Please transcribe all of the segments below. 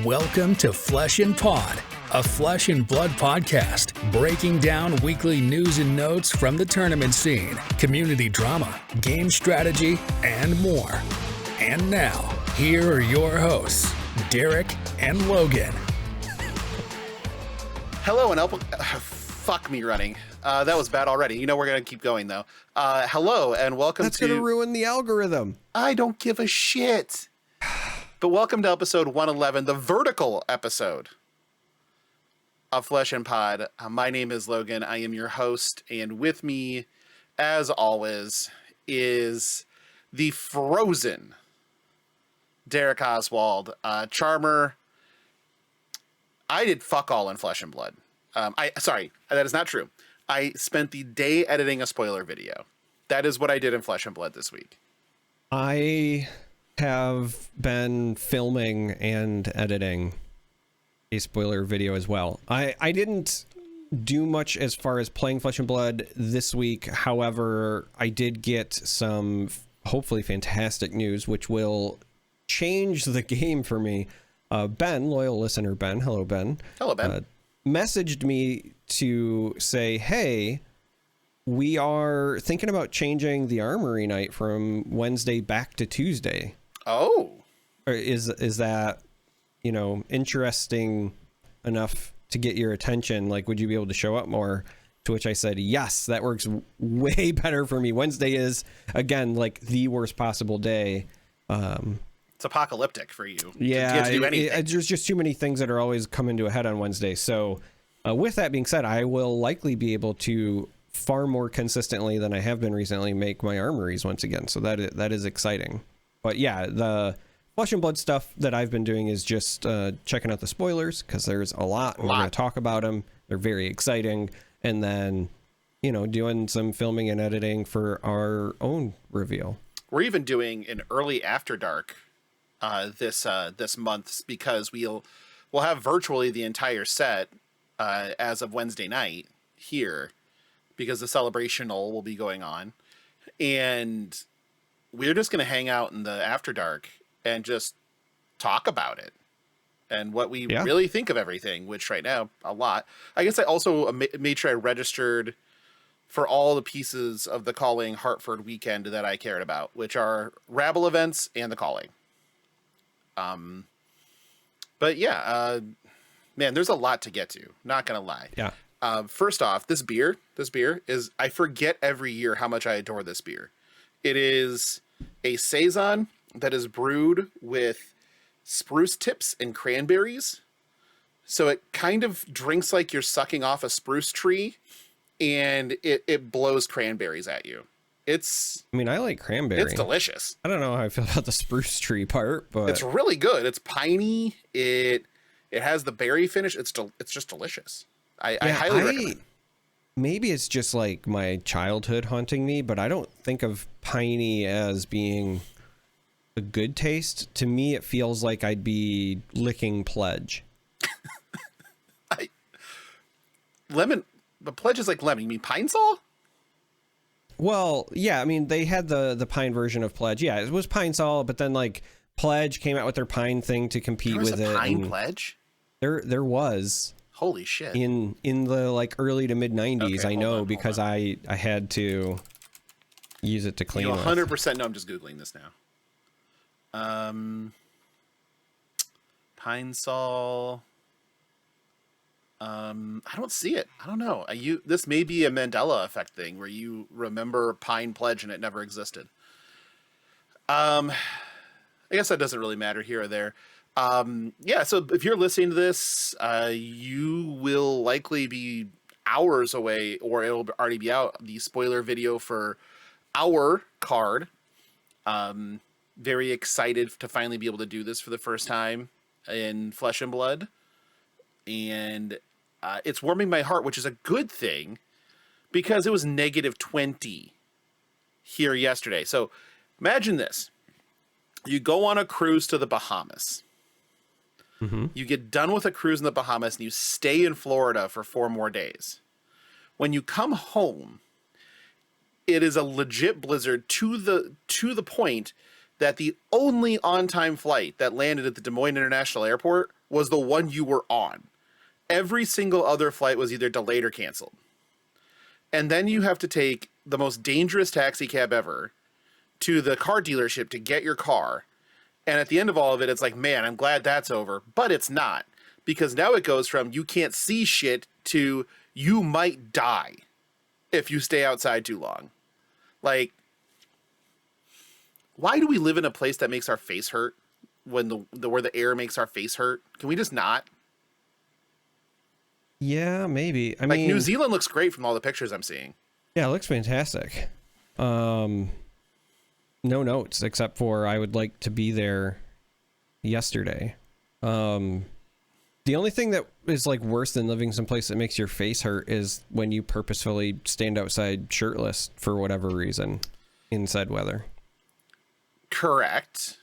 Welcome to Flesh and Pod, a Flesh and Blood podcast, breaking down weekly news and notes from the tournament scene, community drama, game strategy, and more. And now, here are your hosts, Darick and Logan. Hello and fuck me running. That was bad already. You know we're going to keep going, though. Hello and welcome That's going to ruin the algorithm. I don't give a shit. But welcome to episode 111, the vertical episode of Flesh and Pod. My name is Logan. I am your host. And with me, as always, is the frozen Darick Oswald. Charmer, I did fuck all in Flesh and Blood. Sorry, that is not true. I spent the day editing a spoiler video. That is what I did in Flesh and Blood this week. I have been filming and editing a spoiler video as well. I didn't do much as far as playing Flesh and Blood this week. However, I did get some hopefully fantastic news, which will change the game for me. Ben, loyal listener Ben, hello Ben. Hello Ben. Messaged me to say, hey, we are thinking about changing the armory night from Wednesday back to Tuesday. Oh. Or is that, interesting enough to get your attention? Like, would you be able to show up more? To which I said, yes, that works way better for me. Wednesday is, again, like the worst possible day. It's apocalyptic for you. Yeah, to do anything. There's just too many things that are always coming to a head on Wednesday. So with that being said, I will likely be able to far more consistently than I have been recently make my armories once again. So that is exciting. But yeah, the Flesh and Blood stuff that I've been doing is just checking out the spoilers, because there's a lot. We're going to talk about them. They're very exciting. And then, doing some filming and editing for our own reveal. We're even doing an early After Dark this month, because we'll have virtually the entire set as of Wednesday night here, because the Celebrational will be going on, and we're just going to hang out in the After Dark and just talk about it and what we really think of everything, which right now, a lot. I guess I also made sure I registered for all the pieces of the Calling Hartford weekend that I cared about, which are Rabble events and the Calling. But yeah, man, there's a lot to get to, not going to lie. Yeah. First off, this beer is, I forget every year how much I adore this beer. It is a Saison that is brewed with spruce tips and cranberries. So it kind of drinks like you're sucking off a spruce tree, and it blows cranberries at you. I like cranberry. It's delicious. I don't know how I feel about the spruce tree part, but it's really good. It's piney. It has the berry finish. It's just delicious. I highly recommend. Maybe it's just like my childhood haunting me, but I don't think of piney as being a good taste. To me, it feels like I'd be licking Pledge. Lemon, but Pledge is like lemon. You mean Pine Sol? Well, yeah, they had the pine version of Pledge. Yeah, it was Pine Sol, but then like Pledge came out with their pine thing to compete with it. Pine Pledge? There was. Holy shit. In the like early to mid 90s, okay, I know, because I had to use it to clean. You 100% know. I'm just Googling this now. Pine Sol. I don't see it. I don't know. This may be a Mandela effect thing where you remember Pine Pledge and it never existed. I guess that doesn't really matter here or there. Yeah, so if you're listening to this, you will likely be hours away, or it'll already be out, the spoiler video for our card. Very excited to finally be able to do this for the first time in Flesh and Blood. And it's warming my heart, which is a good thing, because it was -20 here yesterday. So imagine this. You go on a cruise to the Bahamas. Mm-hmm. You get done with a cruise in the Bahamas and you stay in Florida for 4 more days. When you come home, it is a legit blizzard to the point that the only on-time flight that landed at the Des Moines International Airport was the one you were on. Every single other flight was either delayed or canceled. And then you have to take the most dangerous taxi cab ever to the car dealership to get your car. And at the end of all of it, it's like, man, I'm glad that's over. But it's not. Because now it goes from you can't see shit to you might die if you stay outside too long. Like, why do we live in a place that makes our face hurt when where the air makes our face hurt? Can we just not? Yeah, maybe. I mean, mean, New Zealand looks great from all the pictures I'm seeing. Yeah, it looks fantastic. No notes except for I would like to be there yesterday. The only thing that is like worse than living someplace that makes your face hurt is when you purposefully stand outside shirtless for whatever reason in said weather. Correct.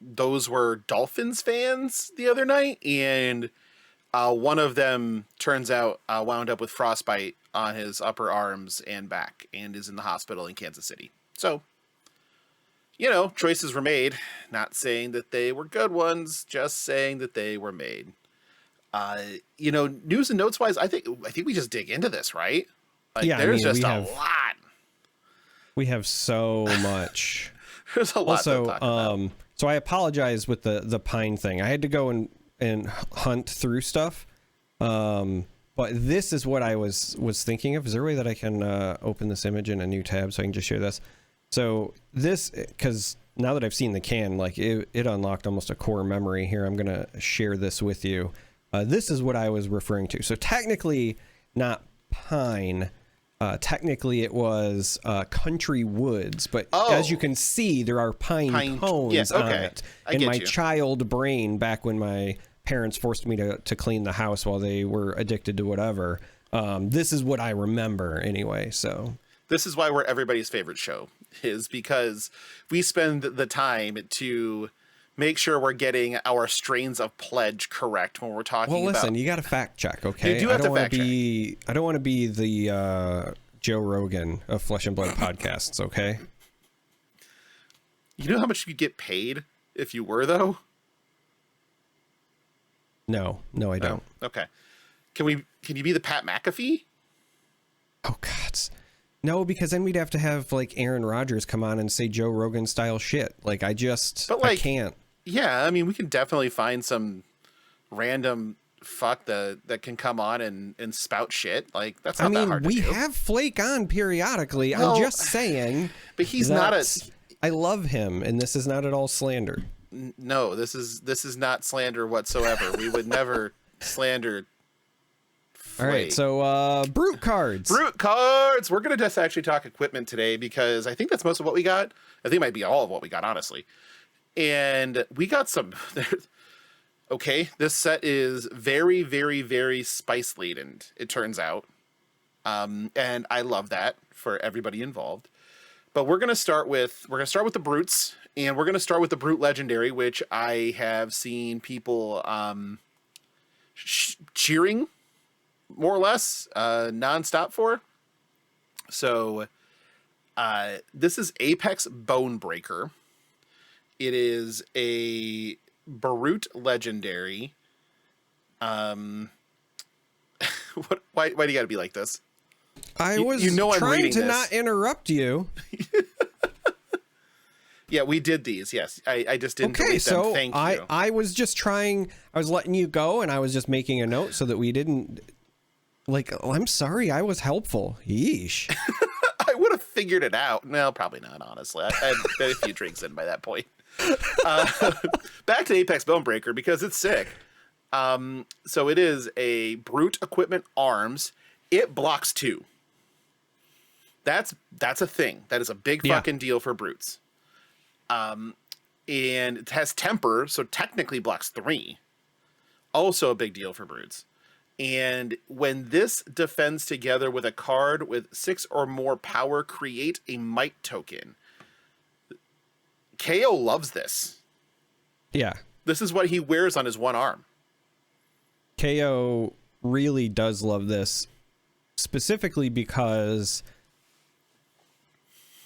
Those were Dolphins fans the other night, and one of them turns out wound up with frostbite on his upper arms and back and is in the hospital in Kansas City. So, you know, choices were made. Not saying that they were good ones, just saying that they were made. You know, news and notes wise, I think we just dig into this, right? Like, yeah, there's just a lot. We have so much. There's a lot to talk about. So I apologize with the pine thing. I had to go and hunt through stuff. But this is what I was thinking of. Is there a way that I can open this image in a new tab so I can just share this? So this, because now that I've seen the can, like it unlocked almost a core memory here. I'm going to share this with you. This is what I was referring to. So technically not pine. Technically it was country woods, but as you can see, there are pine cones on it. In my child brain, back when my parents forced me to clean the house while they were addicted to whatever, this is what I remember anyway. So this is why we're everybody's favorite show, is because we spend the time to make sure we're getting our strains of pledge correct when we're talking about... Well, listen, you got to fact check, okay? You do have to fact check. I don't want to be the Joe Rogan of Flesh and Blood podcasts, okay? You know how much you get paid if you were, though? No, I don't. Oh, okay. Can you be the Pat McAfee? Oh, God. No, because then we'd have to have like Aaron Rodgers come on and say Joe Rogan style shit. Like I can't. Yeah, I mean, we can definitely find some random fuck that can come on and spout shit. Like that's not that hard to do. We have Flake on periodically. Well, I'm just saying. But he's not I love him, and this is not at all slander. No, this is not slander whatsoever. We would never slander. All right, so Brute cards. Brute cards. We're going to just actually talk equipment today because I think that's most of what we got. I think it might be all of what we got, honestly. And we got some... Okay, this set is very, very, very spice-laden, it turns out. And I love that for everybody involved. But we're going to start with the Brutes, and we're going to start with the Brute Legendary, which I have seen people cheering more or less nonstop for. So this is Apex Bonebreaker. It is a Brute Legendary. Why do you gotta be like this? I was trying to not interrupt you. Yeah, we did these. Yes, I just didn't delete them. Thank you. I was just trying. I was letting you go, and I was just making a note so that we didn't. Like, I'm sorry, I was helpful. Yeesh. I would have figured it out. No, probably not, honestly. I had been a few drinks in by that point. Back to Apex Bonebreaker, because it's sick. So it is a Brute Equipment Arms. It blocks 2. That's a thing. That is a big fucking deal for Brutes. And it has Temper, so technically blocks 3. Also a big deal for Brutes. And when this defends together with a card with 6 or more power, create a might token. KO loves this. Yeah. This is what he wears on his one arm. KO really does love this, specifically because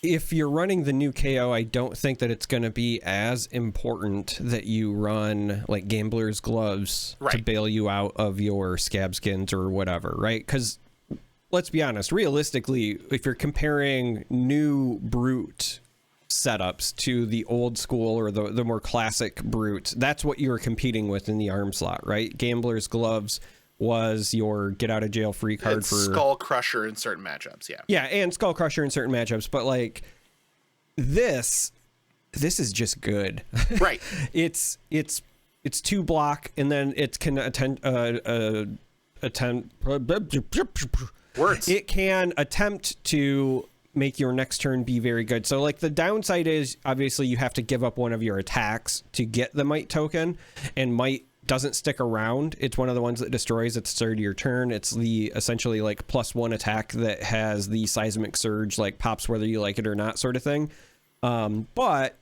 if you're running the new KO, I don't think that it's going to be as important that you run like Gambler's Gloves to bail you out of your scab skins or whatever, right? Because let's be honest, realistically, if you're comparing new Brute setups to the old school or the more classic Brute, that's what you're competing with in the arm slot, right? Gambler's Gloves was your get out of jail free card for Skull Crusher in certain matchups. Yeah, and Skull Crusher in certain matchups, but like this is just good. Right. it's 2 block, and then it can It can attempt to make your next turn be very good. So like the downside is obviously you have to give up one of your attacks to get the might token, and might doesn't stick around. It's one of the ones that destroys at the start of your turn. It's the essentially like +1 attack that has the seismic surge, like pops whether you like it or not sort of thing. But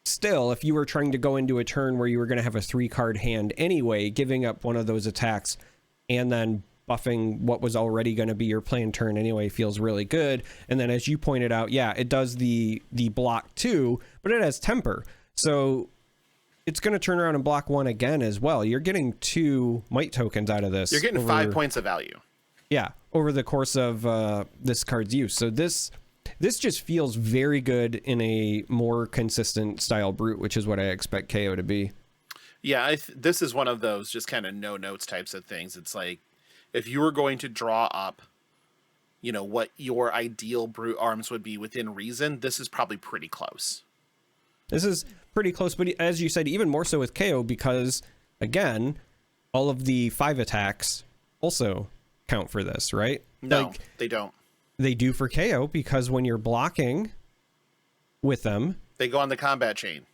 still, if you were trying to go into a turn where you were going to have a 3-card hand anyway, giving up one of those attacks and then buffing what was already going to be your planned turn anyway feels really good. And then as you pointed out, yeah, it does the block too, but it has temper. So it's going to turn around and block 1 again as well. You're getting 2 might tokens out of this. You're getting 5 points of value. Yeah, over the course of this card's use. So this just feels very good in a more consistent style Brute, which is what I expect KO to be. Yeah, this is one of those just kind of no notes types of things. It's like if you were going to draw up, you know, what your ideal Brute arms would be within reason, this is probably pretty close. This is pretty close, but as you said, even more so with KO because, again, all of the 5 attacks also count for this, right? No, like, they don't. They do for KO because when you're blocking with them, they go on the combat chain.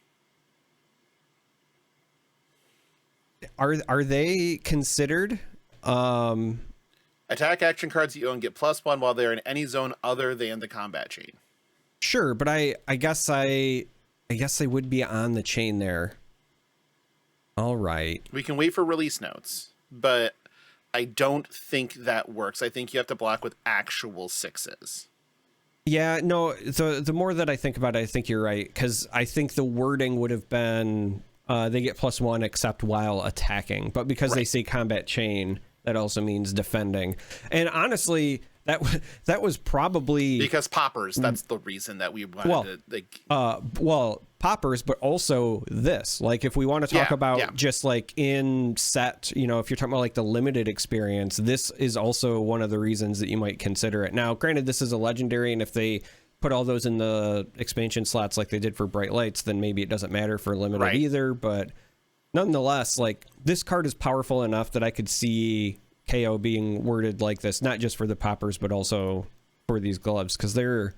Are they considered? Attack action cards that you own get +1 while they're in any zone other than the combat chain. Sure, but I guess they would be on the chain there. All right. We can wait for release notes, but I don't think that works. I think you have to block with actual 6s. Yeah, no, the more that I think about it, I think you're right, because I think the wording would have been they get +1 except while attacking, but because they say combat chain, that also means defending. And honestly, that was probably because poppers. That's the reason that we wanted to like. Poppers, but also this. Like, if we want to talk about just like in set, you know, if you're talking about like the limited experience, this is also one of the reasons that you might consider it. Now, granted, this is a legendary, and if they put all those in the expansion slots like they did for Bright Lights, then maybe it doesn't matter for limited either. But nonetheless, like, this card is powerful enough that I could see KO being worded like this, not just for the poppers, but also for these gloves, because they're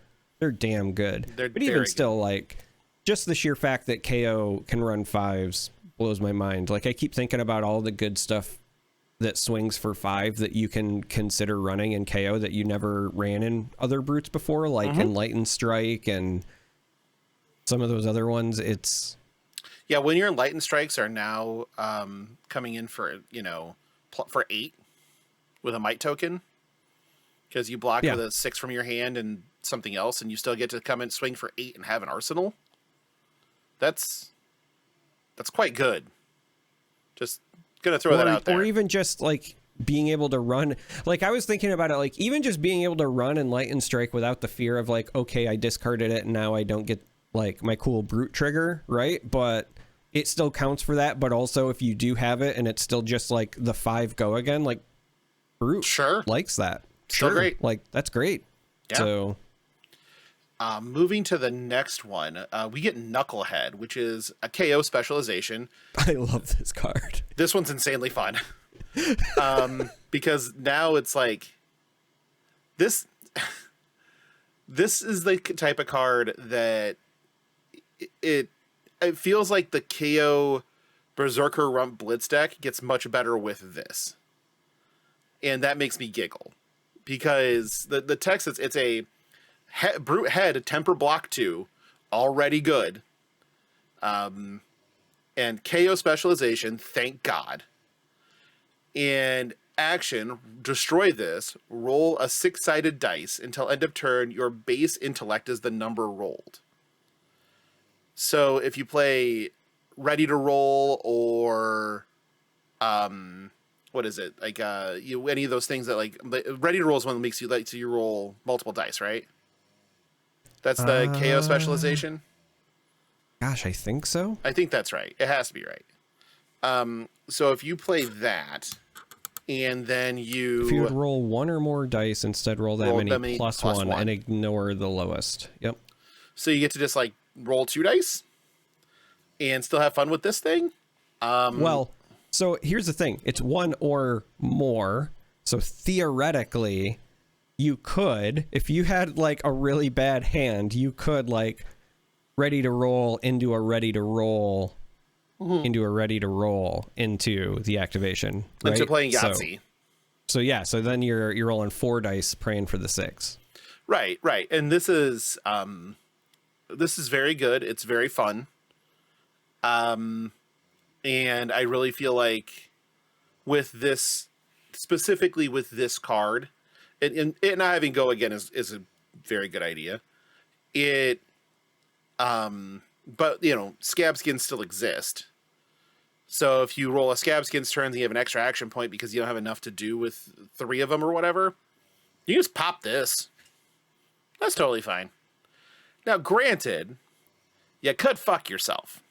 damn good. But even still, like, just the sheer fact that KO can run 5s blows my mind. Like, I keep thinking about all the good stuff that swings for 5 that you can consider running in KO that you never ran in other Brutes before, like Enlightened Strike and some of those other ones. It's when your Enlightened Strikes are now coming in for, you know, for 8 with a might token, because you block with a 6 from your hand and something else, and you still get to come and swing for 8 and have an arsenal. That's quite good. Just gonna throw that out there. Or even just like being able to run, like, I was thinking about it, like, even just being able to run Enlightened Strike without the fear of like, okay, I discarded it and now I don't get like my cool Brute trigger, right? But it still counts for that. But also, if you do have it and it's still just like the 5 go again, like, Brute likes that. Still great. Like, that's great. Yeah. So moving to the next one, we get Knucklehead, which is a KO specialization. I love this card. This one's insanely fun. Because now it's like this is the type of card that it feels like the KO Berserker Rump Blitz deck gets much better with this. And that makes me giggle, because the text is, it's a Brute Head Temper Block 2, already good. And KO specialization, thank God. And action, destroy this, roll a 6-sided dice until end of turn. Your base intellect is the number rolled. So if you play ready to roll or what is it? Like any of those things that like ready to roll is one that makes you like you roll multiple dice, right? That's the KO specialization. Gosh, I think so. I think that's right. It has to be right. So if you play that, and then if you would roll one or more dice, instead roll that many plus one and ignore the lowest. Yep. So you get to just like roll 2 dice and still have fun with this thing. Well, so here's the thing. It's one or more. So theoretically, you could, if you had like a really bad hand, you could like ready to roll into a ready to roll into a ready to roll into the activation. Right? Into playing Yahtzee. So then you're rolling 4 dice praying for the 6. Right. And this is very good. It's very fun. And I really feel like with this, specifically with this card, and not having go again is a very good idea. But you know, scab skins still exist. So if you roll a scab skins turn, you have an extra action point because you don't have enough to do with 3 of them or whatever. You just pop this. That's totally fine. Now, granted, you could fuck yourself.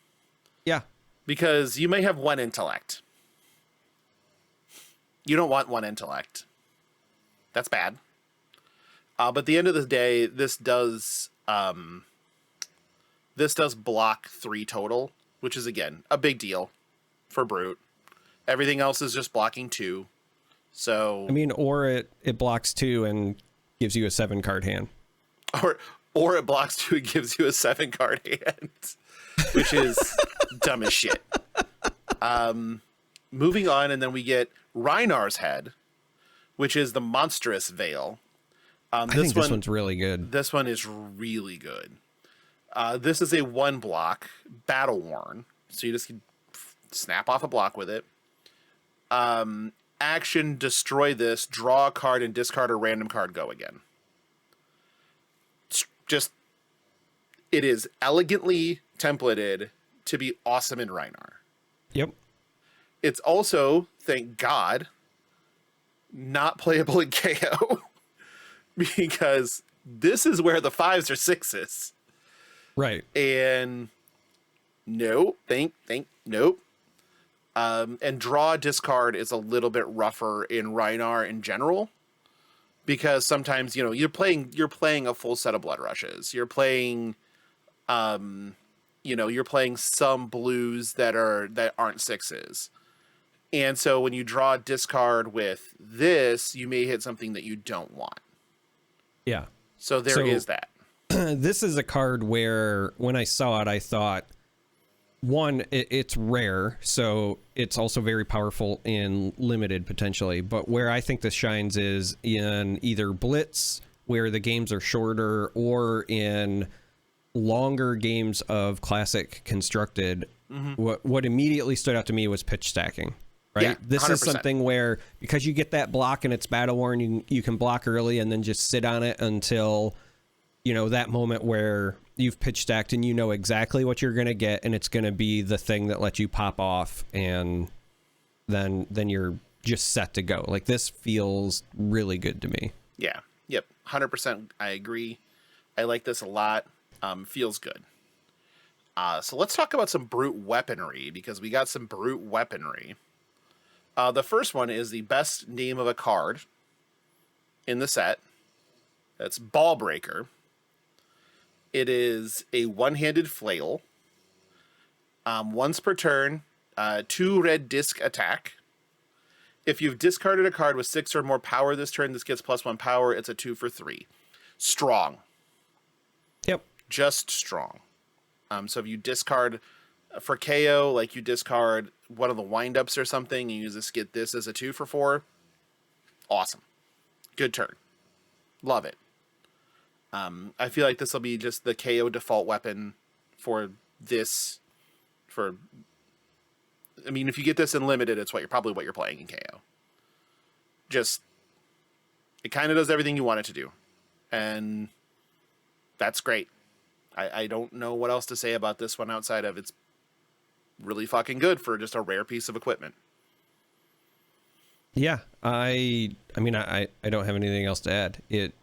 Yeah. Because you may have 1 intellect. You don't want 1 intellect. That's bad. But at the end of the day, this does block 3 total, which is, again, a big deal for Brute. Everything else is just blocking 2. So I mean, or it blocks 2 and gives you a 7-card hand. Or it blocks 2 and gives you a 7-card hand, which is dumb as shit. Moving on, and then we get Reinar's Head, which is the Monstrous Veil. I think this one's really good. This one is really good. This is a 1-block battle worn, so you just can snap off a block with it. Action, destroy this, draw a card, and discard a random card, go again. It is elegantly templated to be awesome in Reinar. Yep. It's also, thank God, not playable in KO because this is where the 5s or 6s. Right. And nope. Nope. And draw discard is a little bit rougher in Reinar in general. Because sometimes, you know, you're playing a full set of blood rushes. You're playing you're playing some blues that aren't 6s. And so when you draw discard with this, you may hit something that you don't want. Yeah. So there is that. This is a card where when I saw it, I thought, one, it's rare, so it's also very powerful in limited potentially. But where I think this shines is in either Blitz, where the games are shorter, or in longer games of Classic Constructed. Mm-hmm. What immediately stood out to me was pitch stacking. Right. Yeah, this 100%. is something where, because you get that block and it's battle worn, you can block early and then just sit on it until, you know, that moment where you've pitch stacked and you know exactly what you're going to get, and it's going to be the thing that lets you pop off, and then you're just set to go. Like, this feels really good to me. Yeah. Yep. 100%. I agree. I like this a lot. Feels good. So let's talk about some brute weaponry, because we got some brute weaponry. The first one is the best name of a card in the set. That's Ball Breaker. It is a one-handed flail. Once per turn, 2 red disc attack. If you've discarded a card with 6 or more power this turn, this gets +1 power. It's a 2 for 3. Strong. Yep. Just strong. So if you discard for KO, like you discard one of the windups or something, and you just get this as a 2 for 4. Awesome. Good turn. Love it. I feel like this will be just the KO default weapon for this. I mean, if you get this in limited, it's probably what you're playing in KO. just, it kind of does everything you want it to do. And that's great. I don't know what else to say about this one outside of it's really fucking good for just a rare piece of equipment. Yeah, I mean, I don't have anything else to add. It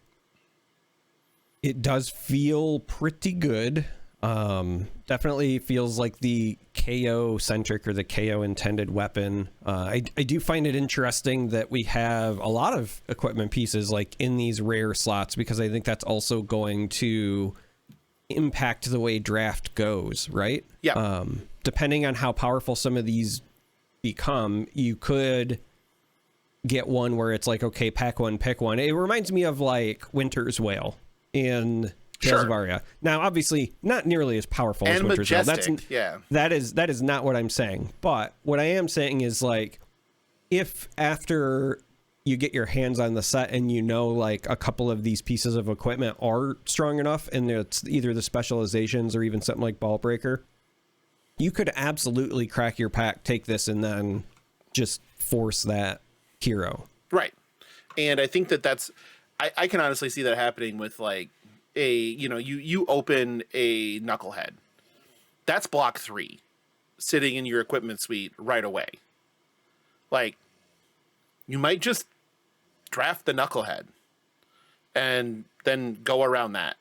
does feel pretty good. Definitely feels like the KO centric or the KO intended weapon. I do find it interesting that we have a lot of equipment pieces like in these rare slots, because I think that's also going to impact the way draft goes, right? Yeah. Depending on how powerful some of these become, you could get one where it's like, okay, pack one, pick one. It reminds me of like Winter's Whale in Tales of Aria. Now, obviously, not nearly as powerful as Winter's Whale. That is not what I'm saying. But what I am saying is, like, if after you get your hands on the set and you know, like, a couple of these pieces of equipment are strong enough, and it's either the specializations or even something like Ball Breaker, you could absolutely crack your pack, take this, and then just force that hero. Right. And I think that's, I can honestly see that happening with, like, you open a Knucklehead. That's block 3 sitting in your equipment suite right away. Like, you might just draft the Knucklehead and then go around that.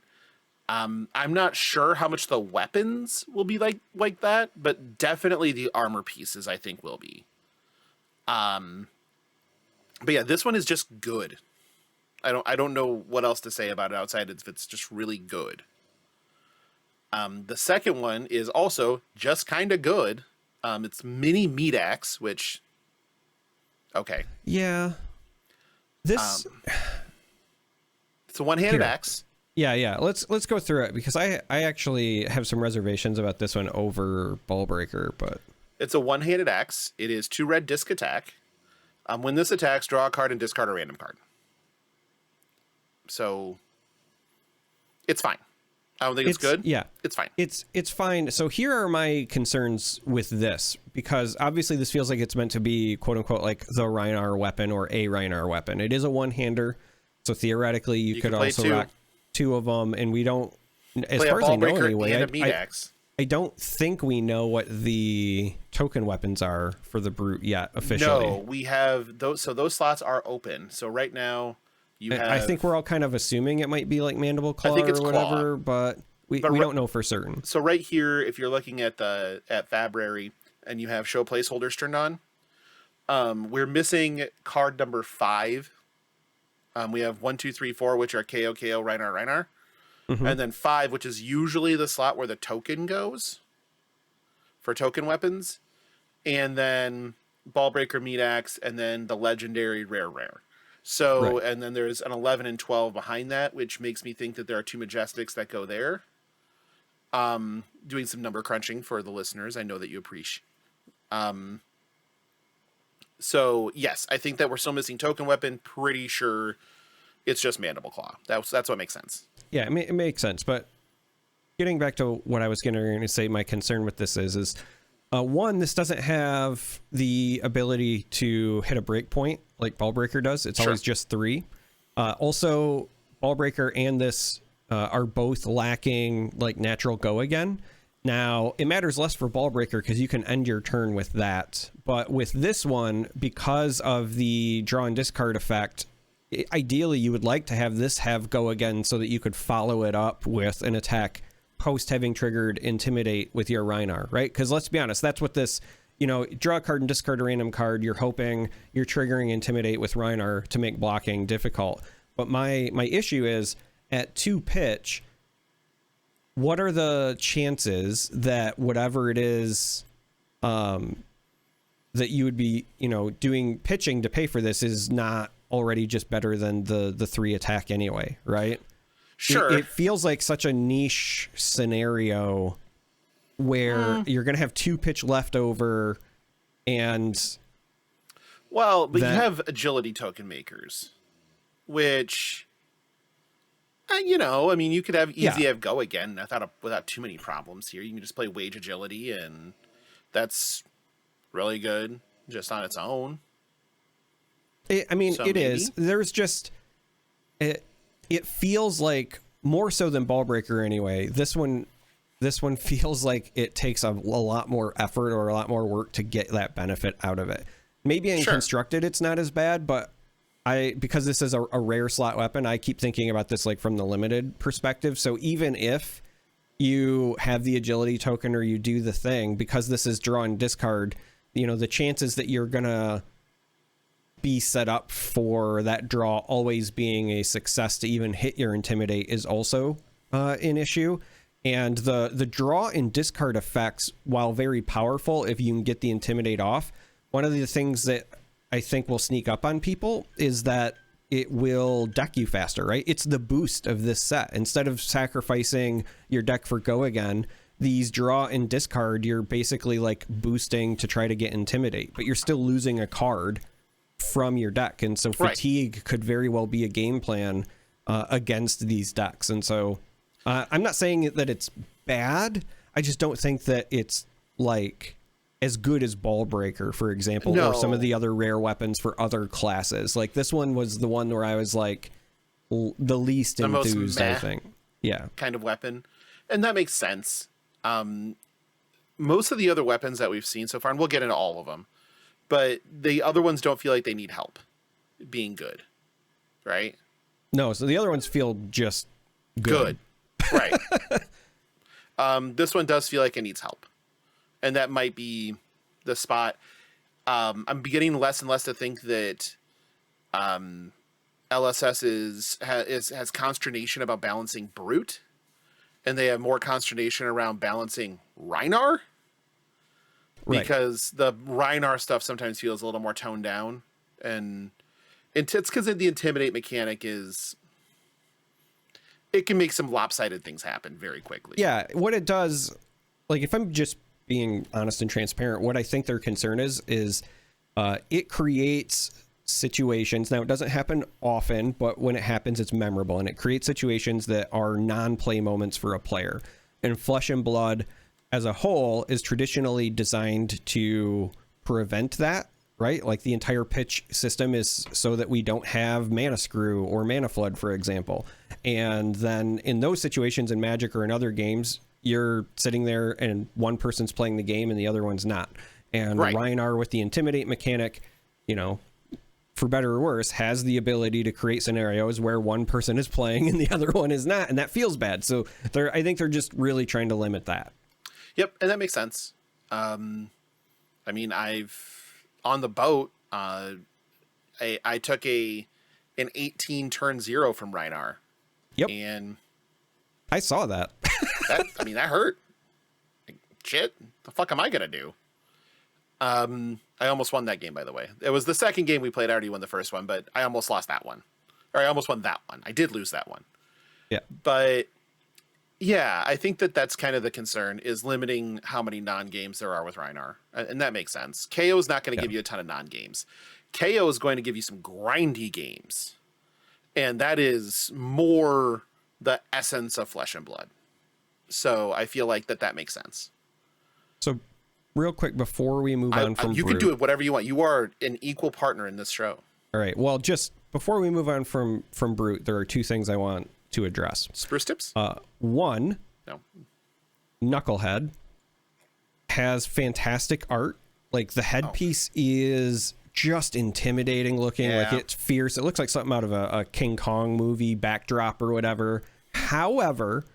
I'm not sure how much the weapons will be like that, but definitely the armor pieces I think will be. But yeah, this one is just good. I don't know what else to say about it outside if it's just really good. The second one is also just kind of good. It's Mini Meat Axe, which, okay. Yeah. This it's a one-handed axe. Yeah. Let's go through it, because I actually have some reservations about this one over Ball Breaker, but it's a one-handed axe. It is 2 red disc attack. When this attacks, draw a card and discard a random card. So it's fine. I don't think it's good. Yeah, it's fine. It's fine. So here are my concerns with this, because obviously this feels like it's meant to be quote unquote like the Rhinar weapon or a Rhinar weapon. It is a one-hander, so theoretically you could also rock 2 of them, and we don't, as far as I know anyway, I don't think we know what the token weapons are for the Brute yet officially. No, we have those. So those slots are open. So right now I think we're all kind of assuming it might be like Mandible Claw or whatever, but we don't know for certain. So right here, if you're looking at Fabrary and you have show placeholders turned on, we're missing card number 5. We have 1, 2, 3, 4, which are KO, Rhinar. Mm-hmm. And then 5, which is usually the slot where the token goes for token weapons. And then Ball Breaker, Meat Axe, and then the legendary rare. So, right. And then there's an 11 and 12 behind that, which makes me think that there are 2 Majestics that go there. Doing some number crunching for the listeners. I know that you appreciate. So, yes, I think that we're still missing token weapon. Pretty sure it's just Mandible Claw. That's what makes sense. Yeah, it makes sense. But getting back to what I was going to say, my concern with this is one, this doesn't have the ability to hit a breakpoint like Ball Breaker does. It's always just 3. Also, Ball Breaker and this are both lacking like natural go again. Now, it matters less for Ball Breaker because you can end your turn with that. But with this one, because of the draw and discard effect, ideally you would like to have this have go again so that you could follow it up with an attack post having triggered Intimidate with your Rhinar, right? Because let's be honest, that's what this, draw a card and discard a random card. You're hoping you're triggering Intimidate with Rhinar to make blocking difficult. But my issue is at 2 pitch, what are the chances that whatever it is that you would be, doing pitching to pay for this is not already just better than the 3 attack anyway, right? Sure. It feels like such a niche scenario where you're going to have 2 pitch left over and... Well, but you have agility token makers, which... you could have have go again without too many problems here. You can just play Wage Agility, and that's really good just on its own. It is. There's just it feels like more so than Ballbreaker anyway. This one feels like it takes a lot more effort or a lot more work to get that benefit out of it. Maybe in Constructed it's not as bad, but because this is a rare slot weapon, I keep thinking about this like from the limited perspective. So even if you have the agility token or you do the thing, because this is draw and discard, the chances that you're gonna be set up for that draw always being a success to even hit your Intimidate is also an issue. And the draw and discard effects, while very powerful if you can get the Intimidate off, one of the things that I think will sneak up on people is that it will deck you faster, right? It's the boost of this set. Instead of sacrificing your deck for Go Again, these draw and discard, you're basically like boosting to try to get Intimidate, but you're still losing a card from your deck. And so Fatigue could very well be a game plan against these decks. And so I'm not saying that it's bad. I just don't think that it's like as good as Ballbreaker, for example, or some of the other rare weapons for other classes. Like this one was the one where I was like the least enthused, I think. Yeah. Kind of weapon. And that makes sense. Most of the other weapons that we've seen so far, and we'll get into all of them, but the other ones don't feel like they need help being good, right? No, so the other ones feel just good. Right. This one does feel like it needs help. And that might be the spot. I'm beginning less and less to think that LSS has consternation about balancing Brute, and they have more consternation around balancing Rhinar. Right. Because the Rhinar stuff sometimes feels a little more toned down. And it's because the Intimidate mechanic it can make some lopsided things happen very quickly. Yeah, what it does, like if I'm just being honest and transparent, what I think their concern is it creates situations. Now, it doesn't happen often, but when it happens, it's memorable, and it creates situations that are non-play moments for a player. And Flesh and Blood as a whole is traditionally designed to prevent that, right? Like the entire pitch system is so that we don't have Mana Screw or Mana Flood, for example. And then in those situations in Magic or in other games, you're sitting there and one person's playing the game and the other one's not. And Rhinar with the Intimidate mechanic, for better or worse, has the ability to create scenarios where one person is playing and the other one is not, and that feels bad. So I think they're just really trying to limit that. Yep, and that makes sense. I mean, on the boat, I took an 18 turn 0 from Rhinar. Yep. And I saw that. That hurt. Like, shit, the fuck am I gonna do? I almost won that game, by the way. It was the second game we played. I already won the first one, but I almost lost that one. Or I almost won that one. I did lose that one. Yeah. But yeah, I think that's kind of the concern, is limiting how many non-games there are with Rhinar. And that makes sense. KO is not going to give you a ton of non-games. KO is going to give you some grindy games. And that is more the essence of Flesh and Blood. So I feel like that makes sense. So real quick, before we move on from you Brute, can do it whatever you want. You are an equal partner in this show. All right. Well, just before we move on from Brute, there are two things I want to address. Spruce tips? One, no. Knucklehead has fantastic art. Like the headpiece is just intimidating looking. Like it's fierce. It looks like something out of a King Kong movie backdrop or whatever. However,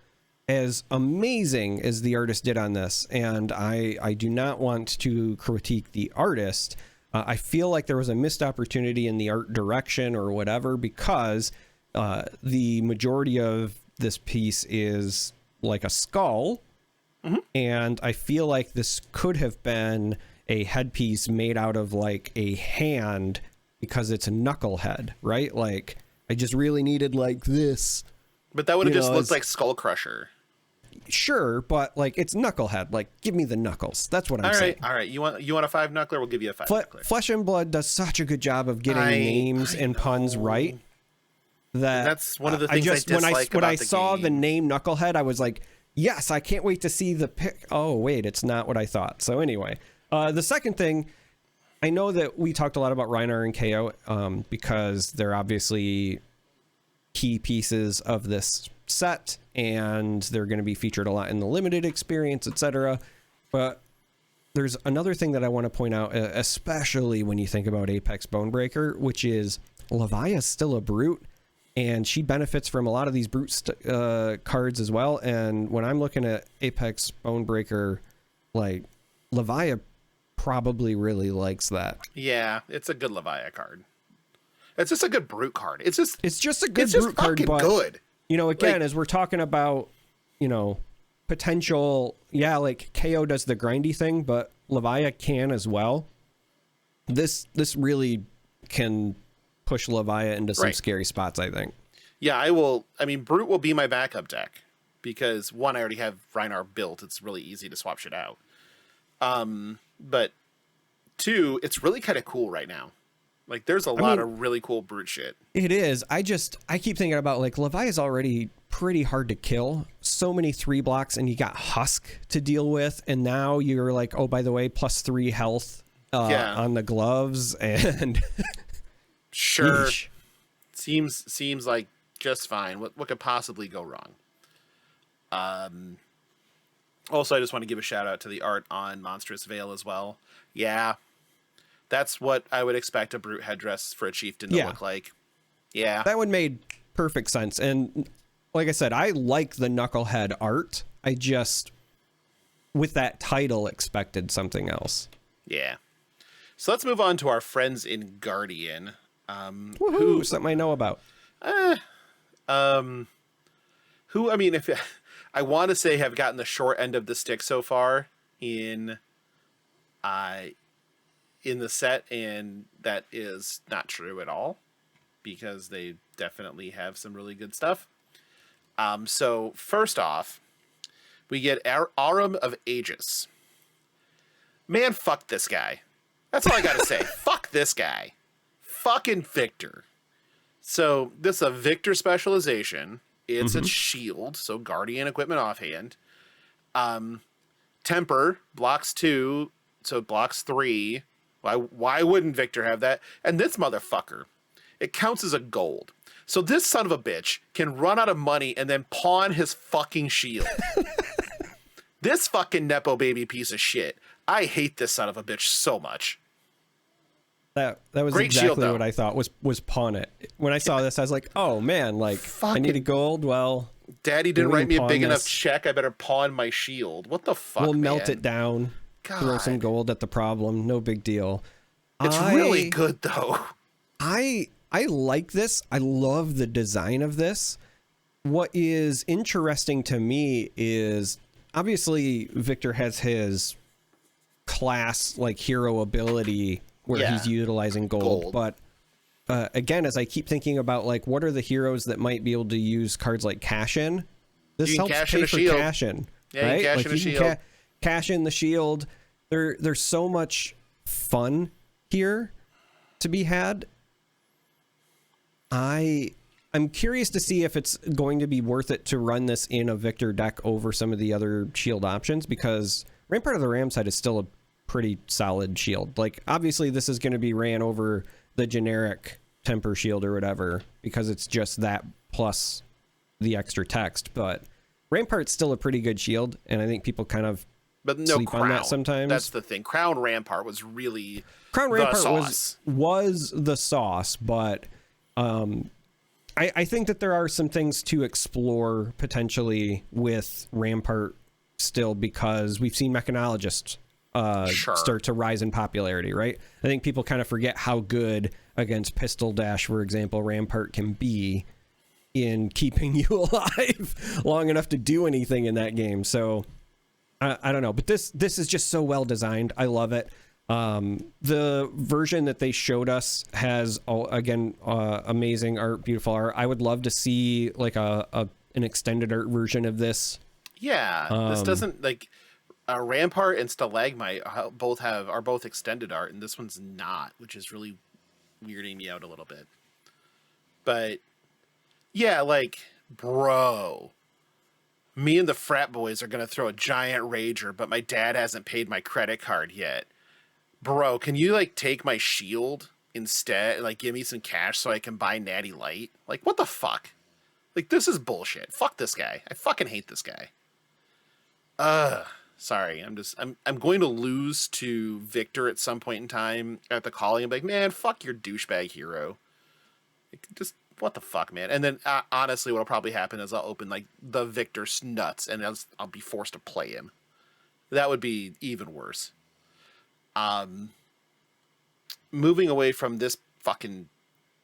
as amazing as the artist did on this, and I do not want to critique the artist, I feel like there was a missed opportunity in the art direction or whatever, because the majority of this piece is like a skull. Mm-hmm. And I feel like this could have been a headpiece made out of like a hand, because it's a knucklehead, right? Like I just really needed like this. But that would have just looked like Skull Crusher. Sure, but like it's knucklehead. Like give me the knuckles. That's what I'm saying. All right. You want a 5 knuckler? We'll give you a 5 knuckler. Flesh and Blood does such a good job of getting names and puns right. That's one of the things I dislike when I saw the name Knucklehead, I was like, yes, I can't wait to see the pic. Oh wait, it's not what I thought. So anyway, the second thing I know that we talked a lot about Rhinar and KO because they're obviously key pieces of this set, and they're going to be featured a lot in the limited experience, etc. But there's another thing that I want to point out, especially when you think about Apex Bonebreaker, which is Levia's still a brute, and she benefits from a lot of these brute cards as well. And when I'm looking at Apex Bonebreaker, like, Levia probably really likes that. Yeah, it's a good Levia card. It's just a good brute card. It's just a good brute card, but good. You know, again, as we're talking about, you know, potential, yeah, like KO does the grindy thing, but Levia can as well. This really can push Levia into some scary spots, I think. Yeah, I mean, brute will be my backup deck because one, I already have Rhinar built. It's really easy to swap shit out. But two, it's really kind of cool right now. Like, there's a lot of really cool brute shit. It is. I keep thinking about, like, Levi is already pretty hard to kill. So many 3 blocks, and you got Husk to deal with, and now you're like, oh, by the way, +3 health on the gloves, and sure, seems like just fine. What could possibly go wrong? Also, I just want to give a shout out to the art on Monstrous Veil as well. Yeah. That's what I would expect a brute headdress for a chieftain to look like. Yeah. That one made perfect sense. And like I said, I like the Knucklehead art. I just, with that title, expected something else. Yeah. So let's move on to our friends in Guardian. Who something I know about. Who, I mean, if I want to say have gotten the short end of the stick so far in the set, and that is not true at all because they definitely have some really good stuff. So first off, we get Arum of Aegis. Man, fuck this guy. That's all I gotta say. Fuck this guy. Fucking Victor. So this is a Victor specialization. It's a shield, so Guardian equipment offhand. Temper blocks 2, so it blocks 3. Why wouldn't Victor have that? And this motherfucker, it counts as a gold. So this son of a bitch can run out of money and then pawn his fucking shield. This fucking Nepo baby piece of shit. I hate this son of a bitch so much. That was Great exactly shield, what I thought was pawn it. When I saw this, I was like, oh man, like, I need a gold. Well, Daddy didn't write me a big enough check. I better pawn my shield. What the fuck, we'll man? melt it down. God. Throw some gold at the problem. No big deal. It's really good, though. I like this. I love the design of this. What is interesting to me is, obviously, Victor has his class, like, hero ability where he's utilizing gold. But again, as I keep thinking about, like, what are the heroes that might be able to use cards like Cash In? This helps pay for Cash In. Yeah, right? You cash like in a shield. Cash in the shield. There's so much fun here to be had. I'm curious to see if it's going to be worth it to run this in a Victor deck over some of the other shield options, because Rampart of the Ram side is still a pretty solid shield. Like, obviously this is going to be ran over the generic Temper shield or whatever, because it's just that plus the extra text, but Rampart's still a pretty good shield, and I think people kind of sleep Crown. on that sometimes. That's the thing. Crown Rampart was really was the sauce, but I think that there are some things to explore potentially with Rampart still, because we've seen Mechanologists start to rise in popularity, right? I think people kind of forget how good against Pistol Dash, for example, Rampart can be in keeping you alive long enough to do anything in that game. So I don't know, but this is just so well designed. I love it. The version that they showed us has amazing art, beautiful art. I would love to see like an extended art version of this. Yeah, this doesn't like Rampart and Stalagmite are both extended art, and this one's not, which is really weirding me out a little bit. But yeah, like, bro, me and the frat boys are gonna throw a giant rager, but my dad hasn't paid my credit card yet. Bro, can you like take my shield instead? Like give me some cash so I can buy Natty Light? Like what the fuck? Like this is bullshit. Fuck this guy. I fucking hate this guy. Sorry. I'm going to lose to Victor at some point in time at the calling. I'm like, man, fuck your douchebag hero. Like, just what the fuck, man. And then honestly, what'll probably happen is I'll open like the Victor nuts and I'll be forced to play him. That would be even worse. Moving away from this fucking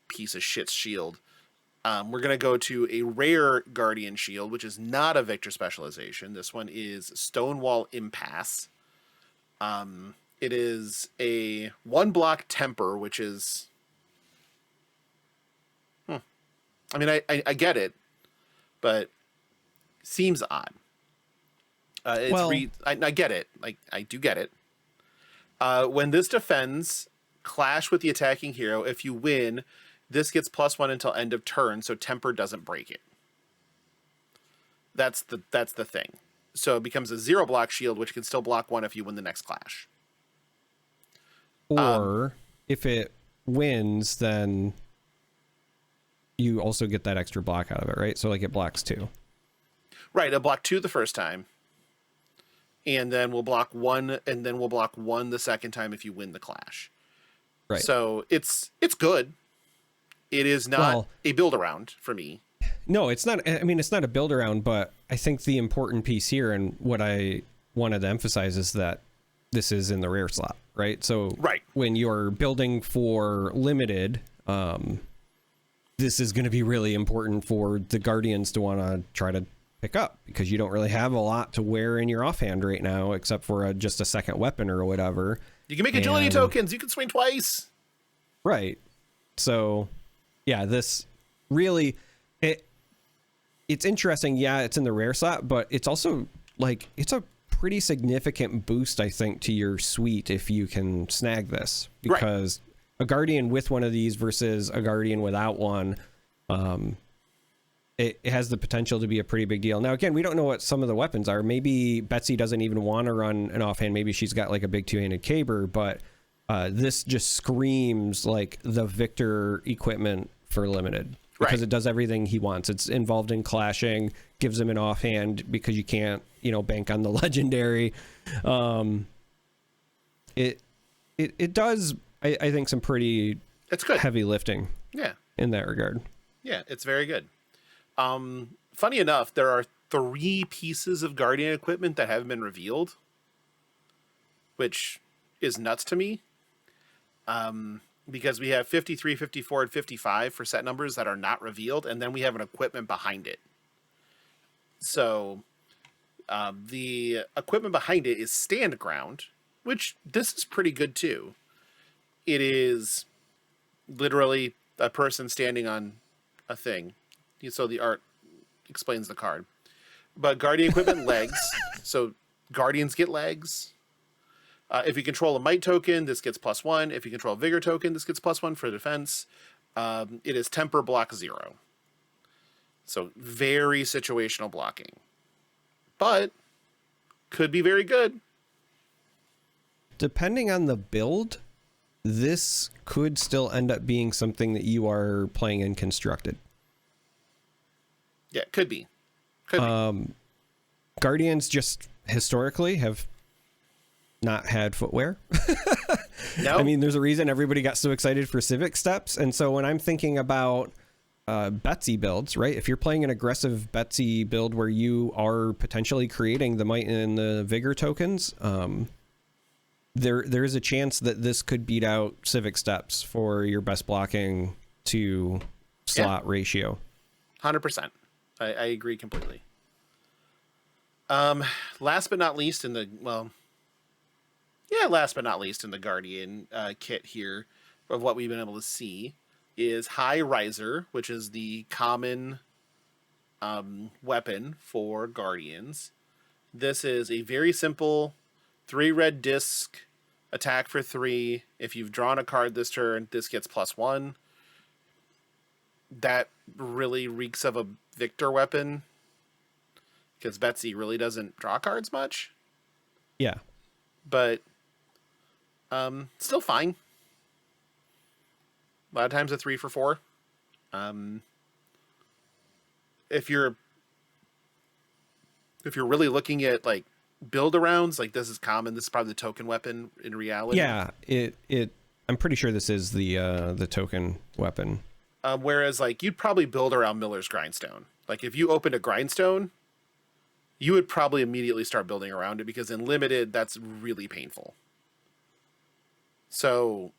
piece of shit shield, we're going to go to a rare Guardian shield, which is not a Victor specialization. This one is Stonewall Impasse. It is a 1-block temper, which is... I mean, I get it, but seems odd. I get it. Like, I do get it. When this defends, clash with the attacking hero. If you win, this gets +1 until end of turn, so temper doesn't break it. That's the thing. So it becomes a 0-block shield, which can still block 1 if you win the next clash. Or if it wins, then you also get that extra block out of it, right? So like it blocks 2. Right, it'll block 2 the first time. And then we'll block 1, and then we'll block 1 the second time if you win the clash. Right. So it's good. It is not a build around for me. No, it's not. I mean, it's not a build around, but I think the important piece here and what I wanted to emphasize is that this is in the rare slot, right? So when you're building for limited, this is going to be really important for the Guardians to want to try to pick up, because you don't really have a lot to wear in your offhand right now, except for just a second weapon or whatever. You can make agility tokens. You can swing twice. Right. So, yeah, this really, it's interesting. Yeah, it's in the rare slot, but it's also like, it's a pretty significant boost, I think, to your suite if you can snag this, because a Guardian with one of these versus a Guardian without one, it has the potential to be a pretty big deal. Now, again, we don't know what some of the weapons are. Maybe Betsy doesn't even want to run an offhand. Maybe she's got like a big 2-handed caber, but this just screams like the Victor equipment for limited, because it does everything he wants. It's involved in clashing, gives him an offhand because you can't, bank on the legendary. It does, I think, some pretty heavy lifting. Yeah. In that regard. Yeah, it's very good. Funny enough, there are 3 pieces of Guardian equipment that haven't been revealed, which is nuts to me. Because we have 53, 54, and 55 for set numbers that are not revealed, and then we have an equipment behind it. So, the equipment behind it is Stand Ground, which this is pretty good too. It is literally a person standing on a thing. So the art explains the card. But Guardian equipment legs. So Guardians get legs. If you control a Might token, this gets +1. If you control a Vigor token, this gets +1 for defense. It is Temper block 0. So very situational blocking. But could be very good. Depending on the build, this could still end up being something that you are playing in constructed. Yeah, could be. Guardians just historically have not had footwear. No. I mean, there's a reason everybody got so excited for Civic Steps. And so when I'm thinking about Betsy builds, right? If you're playing an aggressive Betsy build where you are potentially creating the Might and the Vigor tokens, there is a chance that this could beat out Civic Steps for your best blocking to slot ratio. 100%. I agree completely. Last but not least in the Guardian kit here of what we've been able to see is High Riser, which is the common weapon for Guardians. This is a very simple 3 red disc attack for 3. If you've drawn a card this turn, this gets +1. That really reeks of a Victor weapon, because Betsy really doesn't draw cards much. Yeah. But Still fine. A lot of times a 3 for 4. If you're really looking at like build arounds, like this is common. This is probably the token weapon in reality. Yeah, I'm pretty sure this is the token weapon. Whereas like you'd probably build around Miller's Grindstone. Like if you opened a Grindstone, you would probably immediately start building around it, because in limited that's really painful. So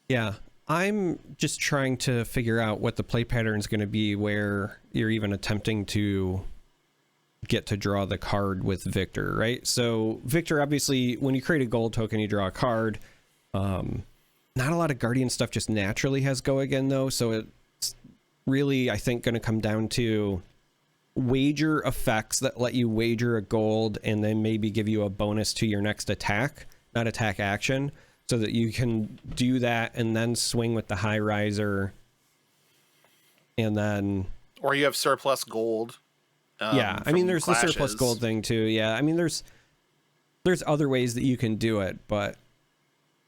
yeah, I'm just trying to figure out what the play pattern is going to be where you're even attempting to get to draw the card with Victor, right? So Victor, obviously, when you create a gold token, you draw a card. Not a lot of Guardian stuff just naturally has go again, though. So it's really, I think, going to come down to wager effects that let you wager a gold and then maybe give you a bonus to your next attack, not attack action, so that you can do that and then swing with the high riser. And then... Or you have surplus gold. Yeah, I mean, there's clashes. the surplus gold thing too. Yeah, I mean, there's other ways that you can do it, but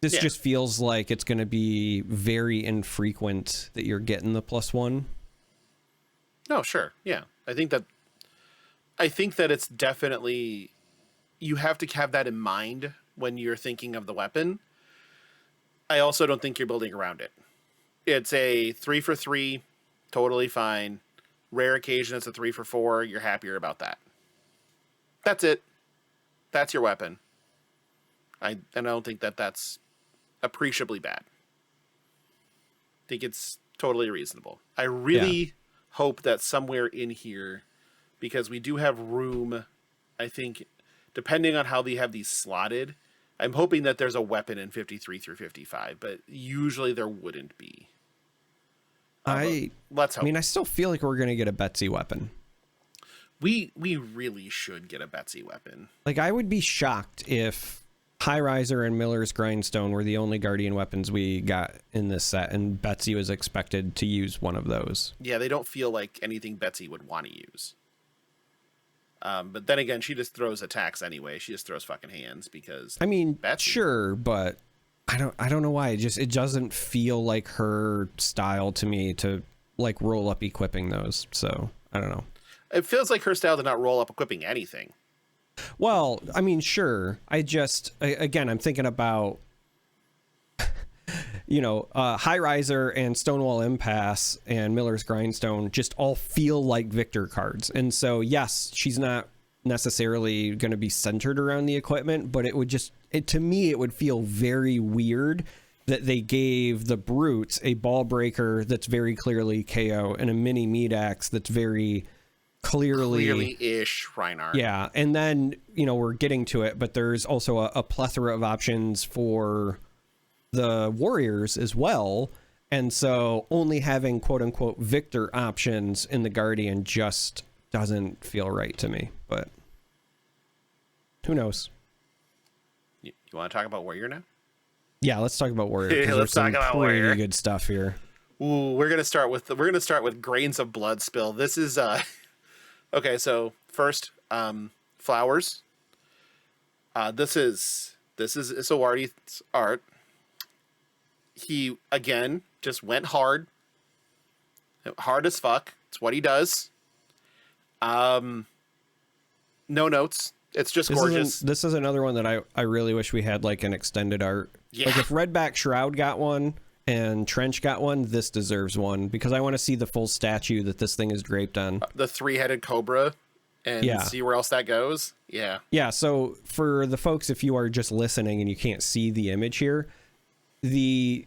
this just feels like it's going to be very infrequent that you're getting the +1. No, sure. Yeah. I think that it's definitely, you have to have that in mind when you're thinking of the weapon. I also don't think you're building around it. It's a 3 for 3, totally fine. Rare occasion it's a 3 for 4. You're happier about that. That's it. That's your weapon. I don't think that that's appreciably bad. I think it's totally reasonable. I really hope that somewhere in here, because we do have room, I think, depending on how they have these slotted, I'm hoping that there's a weapon in 53 through 55, but usually there wouldn't be. Let's hope. I mean, I still feel like we're going to get a Betsy weapon. We really should get a Betsy weapon. Like, I would be shocked if High Riser and Miller's Grindstone were the only Guardian weapons we got in this set, and Betsy was expected to use one of those. Yeah, they don't feel like anything Betsy would want to use. But then again, she just throws attacks anyway. She just throws fucking hands because... I mean, Betsy. Sure, but I don't know why. It doesn't feel like her style to me to, like, roll up equipping those. So, I don't know. It feels like her style to not roll up equipping anything. Well, I mean, sure. Again, I'm thinking about, High Riser and Stonewall Impasse and Miller's Grindstone just all feel like Victor cards. And so, yes, she's not necessarily going to be centered around the equipment, but to me, it would feel very weird that they gave the Brutes a Ball Breaker that's very clearly KO and a mini Meat Axe that's very clearly-ish Reinhardt. Yeah, and then, we're getting to it, but there's also a plethora of options for the Warriors as well, and so only having quote-unquote Victor options in the Guardian just doesn't feel right to me, but who knows? You want to talk about Warrior now? Yeah, let's talk about Warrior. Yeah, let's talk about Warrior. Pretty good stuff here. Ooh, we're gonna start with Grains of Blood Spill. This is okay. So first, flowers. This is Isoardi's art. He again just went hard as fuck. It's what he does. No notes. It's just gorgeous. This is another one that I really wish we had like an extended art. Yeah. Like if Redback Shroud got one and Trench got one, this deserves one because I want to see the full statue that this thing is draped on. The 3-headed cobra and see where else that goes. Yeah. Yeah. So for the folks, if you are just listening and you can't see the image here, the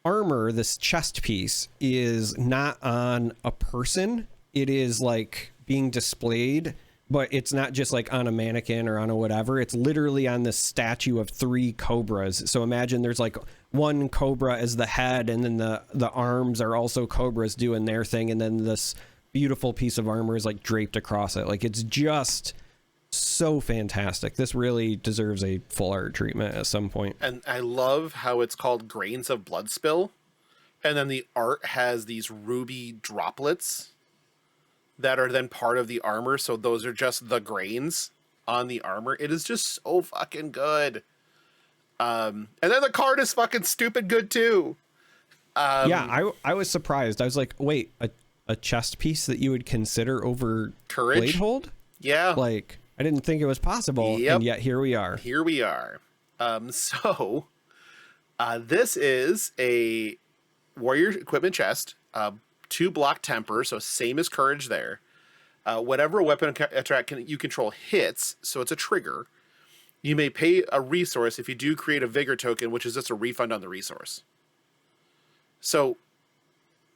armor, this chest piece is not on a person. It is like being displayed, but it's not just like on a mannequin or on a whatever. It's literally on this statue of 3 cobras. So imagine there's like one cobra as the head, and then the arms are also cobras doing their thing, and then this beautiful piece of armor is like draped across it. Like it's just so fantastic. This really deserves a full art treatment at some point. And I love how it's called Grains of Blood Spill, and then the art has these ruby droplets that are then part of the armor. So those are just the grains on the armor. It is just so fucking good. And then the card is fucking stupid good too. Yeah, I was surprised. I was like, wait, a chest piece that you would consider over Courage? Blade Hold? Yeah. Like, I didn't think it was possible, Yep. and yet here we are. Here we are. This is a warrior equipment chest, 2 block temper, so same as courage there. Whatever weapon attack you control hits, so it's a trigger. You may pay a resource if you do create a vigor token, which is just a refund on the resource. So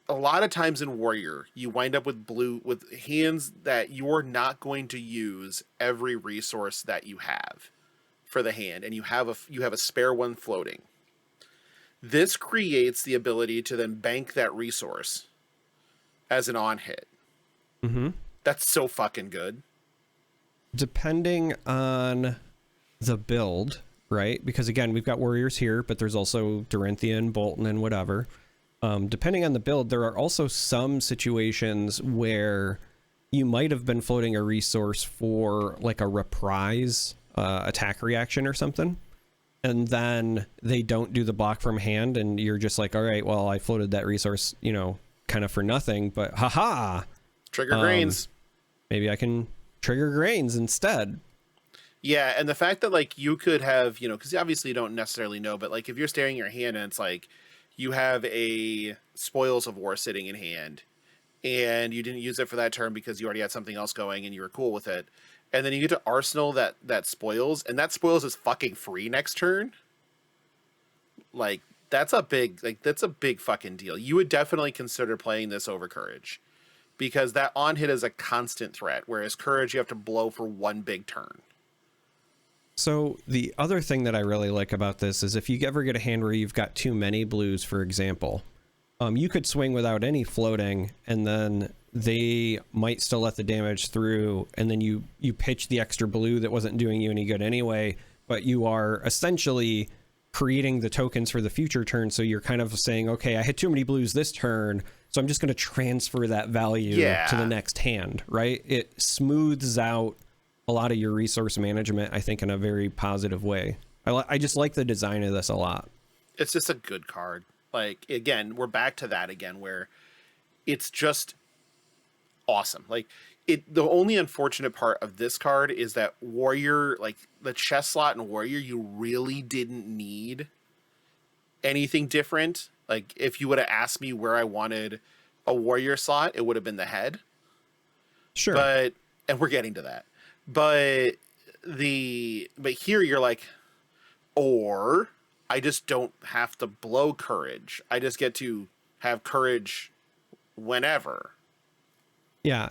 a lot of times in warrior, you wind up with hands that you're not going to use every resource that you have for the hand, and you have a spare one floating. This creates the ability to then bank that resource as an on hit. Mm-hmm. That's so fucking good. Depending on the build, right? Because again, we've got warriors here, but there's also Dorinthian, Bolton, and whatever. Depending on the build, there are also some situations where you might have been floating a resource for like a reprise attack reaction or something, and then they don't do the block from hand, and you're just like, all right, well, I floated that resource, kind of for nothing, but haha, trigger grains. Maybe I can trigger grains instead. Yeah, and the fact that like you could have, because obviously you don't necessarily know, but like if you're staring at your hand and it's like you have a Spoils of War sitting in hand, and you didn't use it for that turn because you already had something else going and you were cool with it, and then you get to arsenal that spoils, and that spoils is fucking free next turn. Like that's a big fucking deal. You would definitely consider playing this over courage, because that on hit is a constant threat, whereas courage you have to blow for one big turn. So the other thing that I really like about this is if you ever get a hand where you've got too many blues, for example, you could swing without any floating, and then they might still let the damage through, and then you pitch the extra blue that wasn't doing you any good anyway, but you are essentially creating the tokens for the future turn. So you're kind of saying, okay, I had too many blues this turn, so I'm just going to transfer that value to the next hand, right? It smooths out a lot of your resource management, I think, in a very positive way. I just like the design of this a lot. It's just a good card. Like, again, we're back to that again, where it's just awesome. Like, the only unfortunate part of this card is that warrior, like the chest slot in warrior, you really didn't need anything different. Like, if you would have asked me where I wanted a warrior slot, it would have been the head. Sure. And we're getting to that. But here you're like, or I just don't have to blow courage. I just get to have courage whenever. Yeah,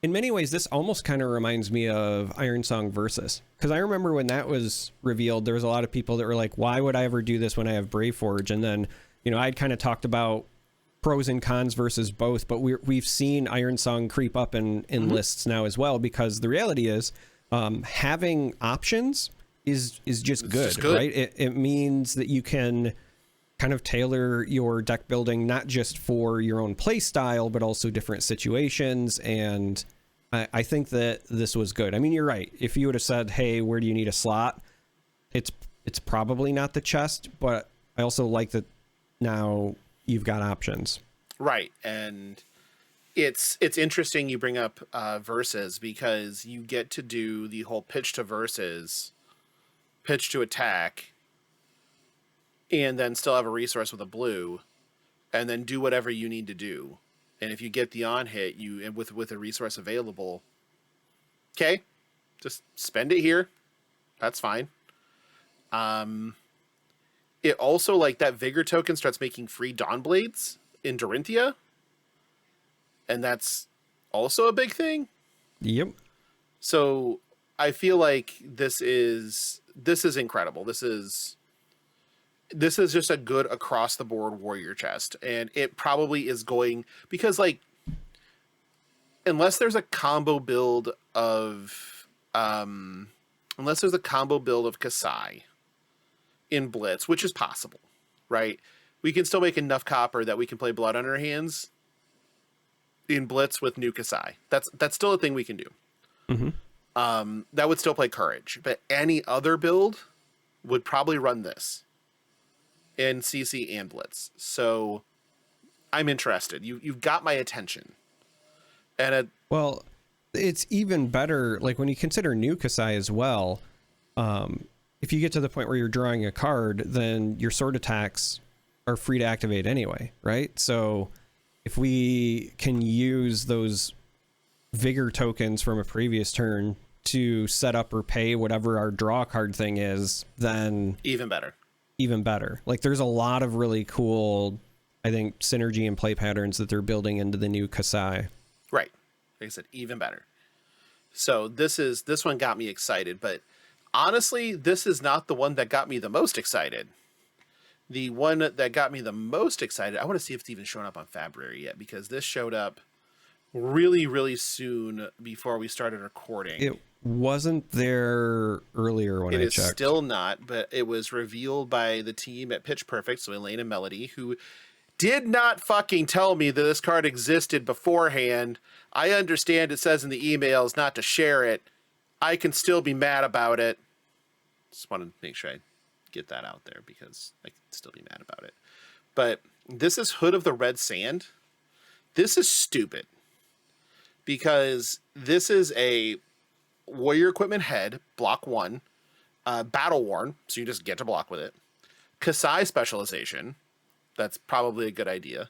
in many ways, this almost kind of reminds me of Iron Song Versus. Because I remember when that was revealed, there was a lot of people that were like, why would I ever do this when I have Brave Forge? And then, I'd kind of talked about pros and cons versus both, but we've seen Iron Song creep up in lists now as well, because the reality is having options is just good, right? It means that you can kind of tailor your deck building, not just for your own play style, but also different situations. And I think that this was good. I mean, you're right. If you would have said, hey, where do you need a slot? It's probably not the chest, but I also like that now you've got options. Right. And it's interesting you bring up versus, because you get to do the whole pitch to versus, pitch to attack, and then still have a resource with a blue, and then do whatever you need to do. And if you get the on hit, with a resource available, okay, just spend it here. That's fine. It also, like, that Vigor token starts making free Dawn Blades in Dorinthia. And that's also a big thing. Yep. So I feel like this is incredible. This is just a good across the board warrior chest. And it probably is going, because, like, unless there's a combo build of Kasai in Blitz, which is possible, right? We can still make enough copper that we can play Blood on our hands in Blitz with new Kasai. That's still a thing we can do. Mm-hmm. That would still play Courage, but any other build, would probably run this in CC and Blitz. So I'm interested. You've got my attention. And well, it's even better, like when you consider new Kasai as well, if you get to the point where you're drawing a card, then your sword attacks are free to activate anyway, right? So if we can use those vigor tokens from a previous turn to set up or pay whatever our draw card thing is, then even better. Like there's a lot of really cool, I think, synergy and play patterns that they're building into the new Kasai. Right. Like I said, even better. So this one got me excited, but honestly, this is not the one that got me the most excited. The one that got me the most excited, I want to see if it's even shown up on February yet, because this showed up really, really soon before we started recording. It wasn't there earlier when I checked. It is still not, but it was revealed by the team at Pitch Perfect, so Elaine and Melody, who did not fucking tell me that this card existed beforehand. I understand it says in the emails not to share it. I can still be mad about it. Just wanted to make sure I get that out there because I can still be mad about it. But this is Hood of the Red Sand. This is stupid because this is a warrior equipment head, block 1, battle worn, so you just get to block with it. Kasai specialization, that's probably a good idea.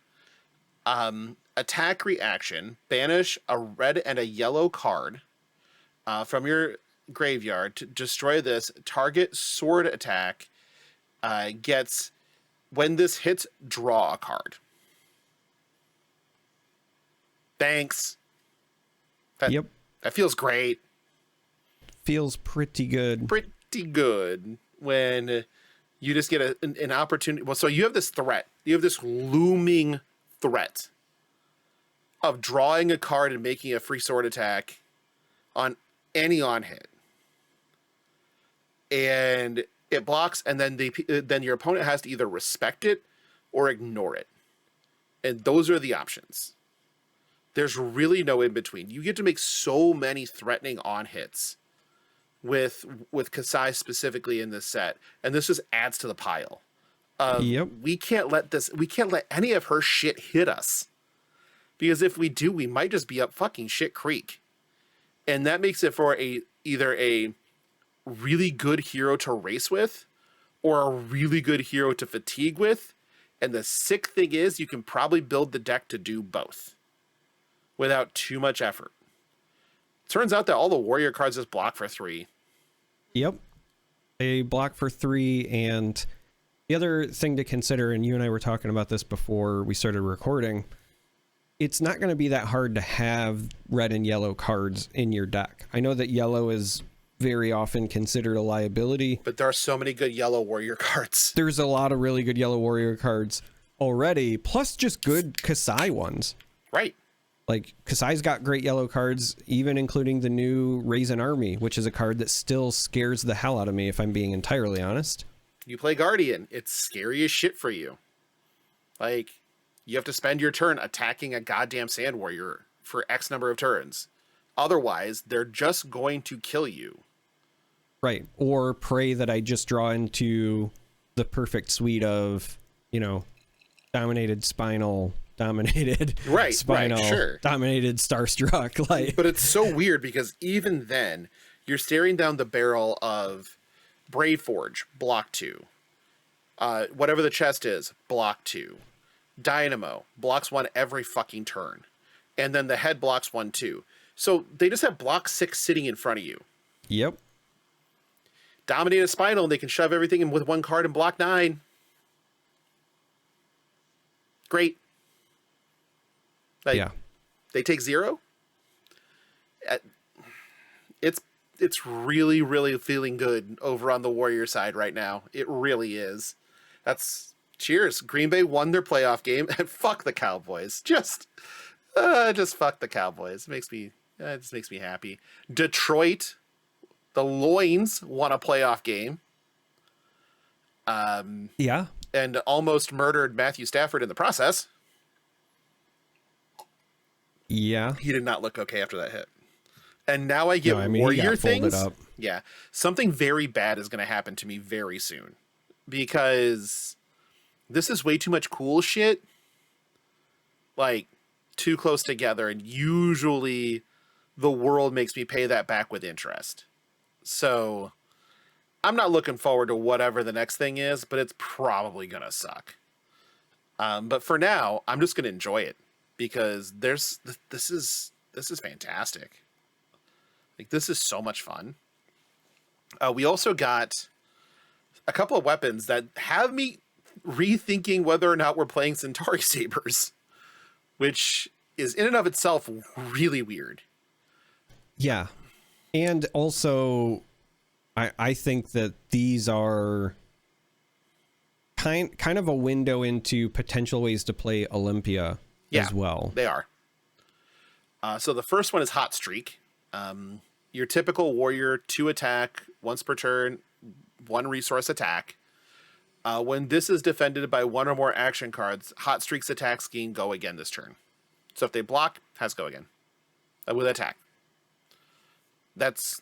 Attack reaction, banish a red and a yellow card from your graveyard to destroy this. Target sword attack gets, when this hits, draw a card. Thanks. Yep. That feels great. Feels pretty good. Pretty good when you just get an opportunity. Well, so you have this threat. You have this looming threat of drawing a card and making a free sword attack on any on hit. And it blocks, and then your opponent has to either respect it or ignore it. And those are the options. There's really no in between. You get to make so many threatening on hits with Kasai specifically in this set, and this just adds to the pile. Yep. We can't let any of her shit hit us, because if we do, we might just be up fucking shit creek, and that makes it for either a really good hero to race with or a really good hero to fatigue with. And the sick thing is, you can probably build the deck to do both without too much effort. Turns out that all the warrior cards just block for 3. Yep. They block for 3. And the other thing to consider, and you and I were talking about this before we started recording, it's not going to be that hard to have red and yellow cards in your deck. I know that yellow is very often considered a liability, but there are so many good yellow warrior cards. There's a lot of really good yellow warrior cards already, plus just good Kasai ones. Right. Like, Kasai's got great yellow cards, even including the new Raise an Army, which is a card that still scares the hell out of me, if I'm being entirely honest. You play Guardian. It's scary as shit for you. Like, you have to spend your turn attacking a goddamn Sand Warrior for X number of turns. Otherwise, they're just going to kill you. Right. Or pray that I just draw into the perfect suite of, dominated Spinal, dominated Spinal, sure. Dominated Starstruck. Like, but it's so weird because even then, you're staring down the barrel of Brave Forge, block 2. Whatever the chest is, block 2. Dynamo, blocks 1 every fucking turn. And then the head blocks 1 too. So they just have block 6 sitting in front of you. Yep. Dominated Spinal, and they can shove everything in with 1 card and block 9. Great. Yeah. They take 0. It's really, really feeling good over on the Warrior side right now. It really is. That's cheers. Green Bay won their playoff game, and fuck the Cowboys. Just fuck the Cowboys. It just makes me happy. Detroit, the Loins won a playoff game. Yeah. And almost murdered Matthew Stafford in the process. Yeah. He did not look okay after that hit. And now I get warrior things. Up. Yeah. Something very bad is going to happen to me very soon. Because this is way too much cool shit. Like, too close together. And usually the world makes me pay that back with interest. So I'm not looking forward to whatever the next thing is, but it's probably going to suck. But for now, I'm just going to enjoy it. Because this is fantastic. Like, this is so much fun. We also got a couple of weapons that have me rethinking whether or not we're playing Centauri Sabers, which is in and of itself really weird. Yeah. And also, I think that these are kind of a window into potential ways to play Olympia as well. They are. So the first one is Hot Streak. Your typical warrior, 2 attack, once per turn, 1 resource attack. When this is defended by 1 or more action cards, Hot Streak's attack scheme go again this turn. So if they block, has go again with attack. That's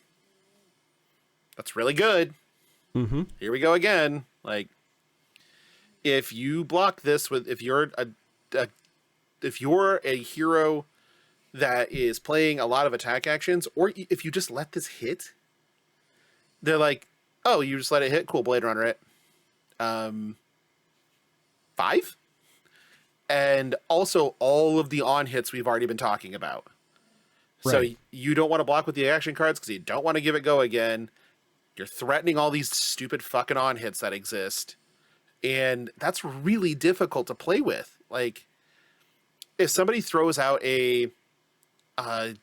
really good. Mm-hmm. Here we go again. Like, if you block this with, if you're a hero that is playing a lot of attack actions, or if you just let this hit, they're like, oh, you just let it hit? Cool, Blade Runner it. 5? And also all of the on hits we've already been talking about. Right. So you don't want to block with the action cards because you don't want to give it go again. You're threatening all these stupid fucking on hits that exist. And that's really difficult to play with. Like, if somebody throws out a,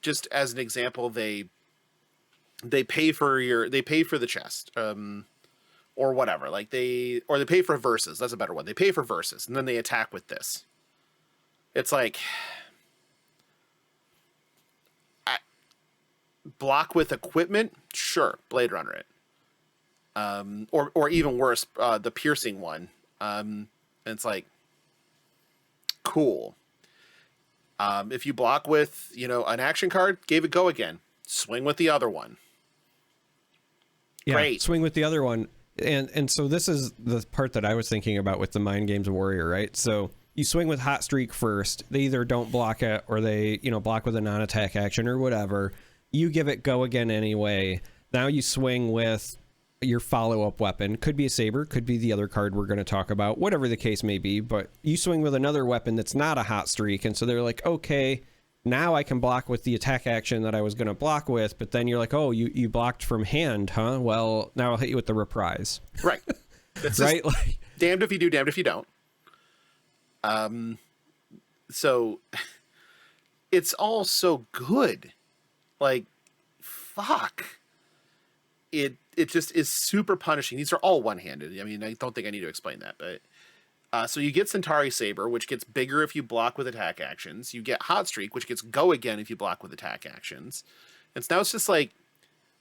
just as an example, they pay for the chest, or whatever. Like they pay for verses. That's a better one. They pay for verses, and then they attack with this. It's like, block with equipment, sure, Blade Runner it. Or even worse, the piercing one. And it's like, cool. If you block with, an action card, gave it go again. Swing with the other one. Yeah, great. Swing with the other one. And so this is the part that I was thinking about with the Mind Games Warrior, right? So you swing with Hot Streak first. They either don't block it or they, block with a non-attack action or whatever. You give it go again anyway. Now you swing with your follow-up weapon. Could be a saber, could be the other card we're going to talk about, whatever the case may be. But you swing with another weapon that's not a Hot Streak. And so they're like, okay, now I can block with the attack action that I was going to block with. But then you're like, oh, you blocked from hand, huh? Well, now I'll hit you with the reprise. Right. That's right? Like, damned if you do, damned if you don't. So it's all so good. Like, fuck. It just is super punishing. These are all one-handed. I mean, I don't think I need to explain that, but so you get Centauri Saber, which gets bigger if you block with attack actions. You get Hot Streak, which gets go again if you block with attack actions. And so now it's just like,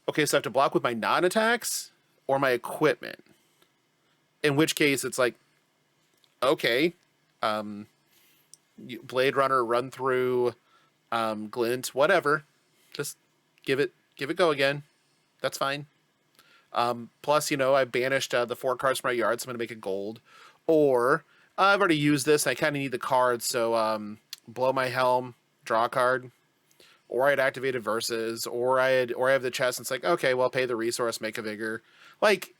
okay, so I have to block with my non-attacks or my equipment. In which case it's like, okay, Blade Runner, run through, Glint, whatever. Just give it go again. That's fine. Plus, I banished the 4 cards from my yard, so I'm going to make it gold. Or, I've already used this, and I kind of need the card, so blow my helm, draw a card. Or I had activated verses, or I have the chest, and it's like, okay, well, pay the resource, make a vigor. Like,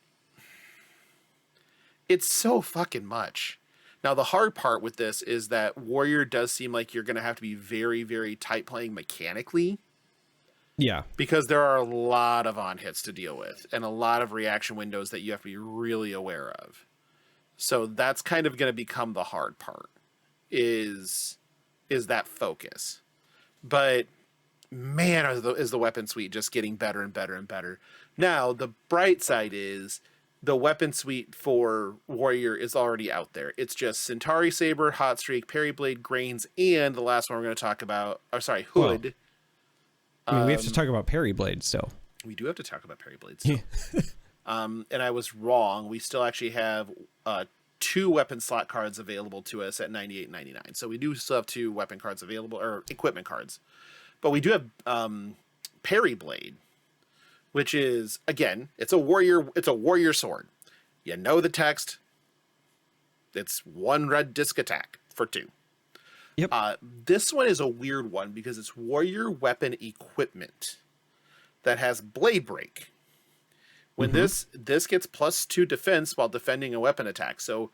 it's so fucking much. Now, the hard part with this is that Warrior does seem like you're going to have to be very, very tight playing mechanically. Yeah. Because there are a lot of on-hits to deal with, and a lot of reaction windows that you have to be really aware of. So that's kind of going to become the hard part, is that focus. But, man, is the weapon suite just getting better and better and better. Now, the bright side is the weapon suite for Warrior is already out there. It's just Centauri Saber, Hot Streak, Parry Blade, Grains, and the last one we're going to talk about, Hood. Well, I mean, we have to talk about Parry Blade still. We do have to talk about Parry Blade still. And I was wrong. We still actually have 2 weapon slot cards available to us at $98.99. So we do still have 2 weapon cards available, or equipment cards. But we do have Parry Blade, which is, again, it's a warrior sword. You know the text. It's 1 red disc attack for 2. Yep. This one is a weird one because it's warrior weapon equipment that has blade break. When this gets +2 defense while defending a weapon attack. So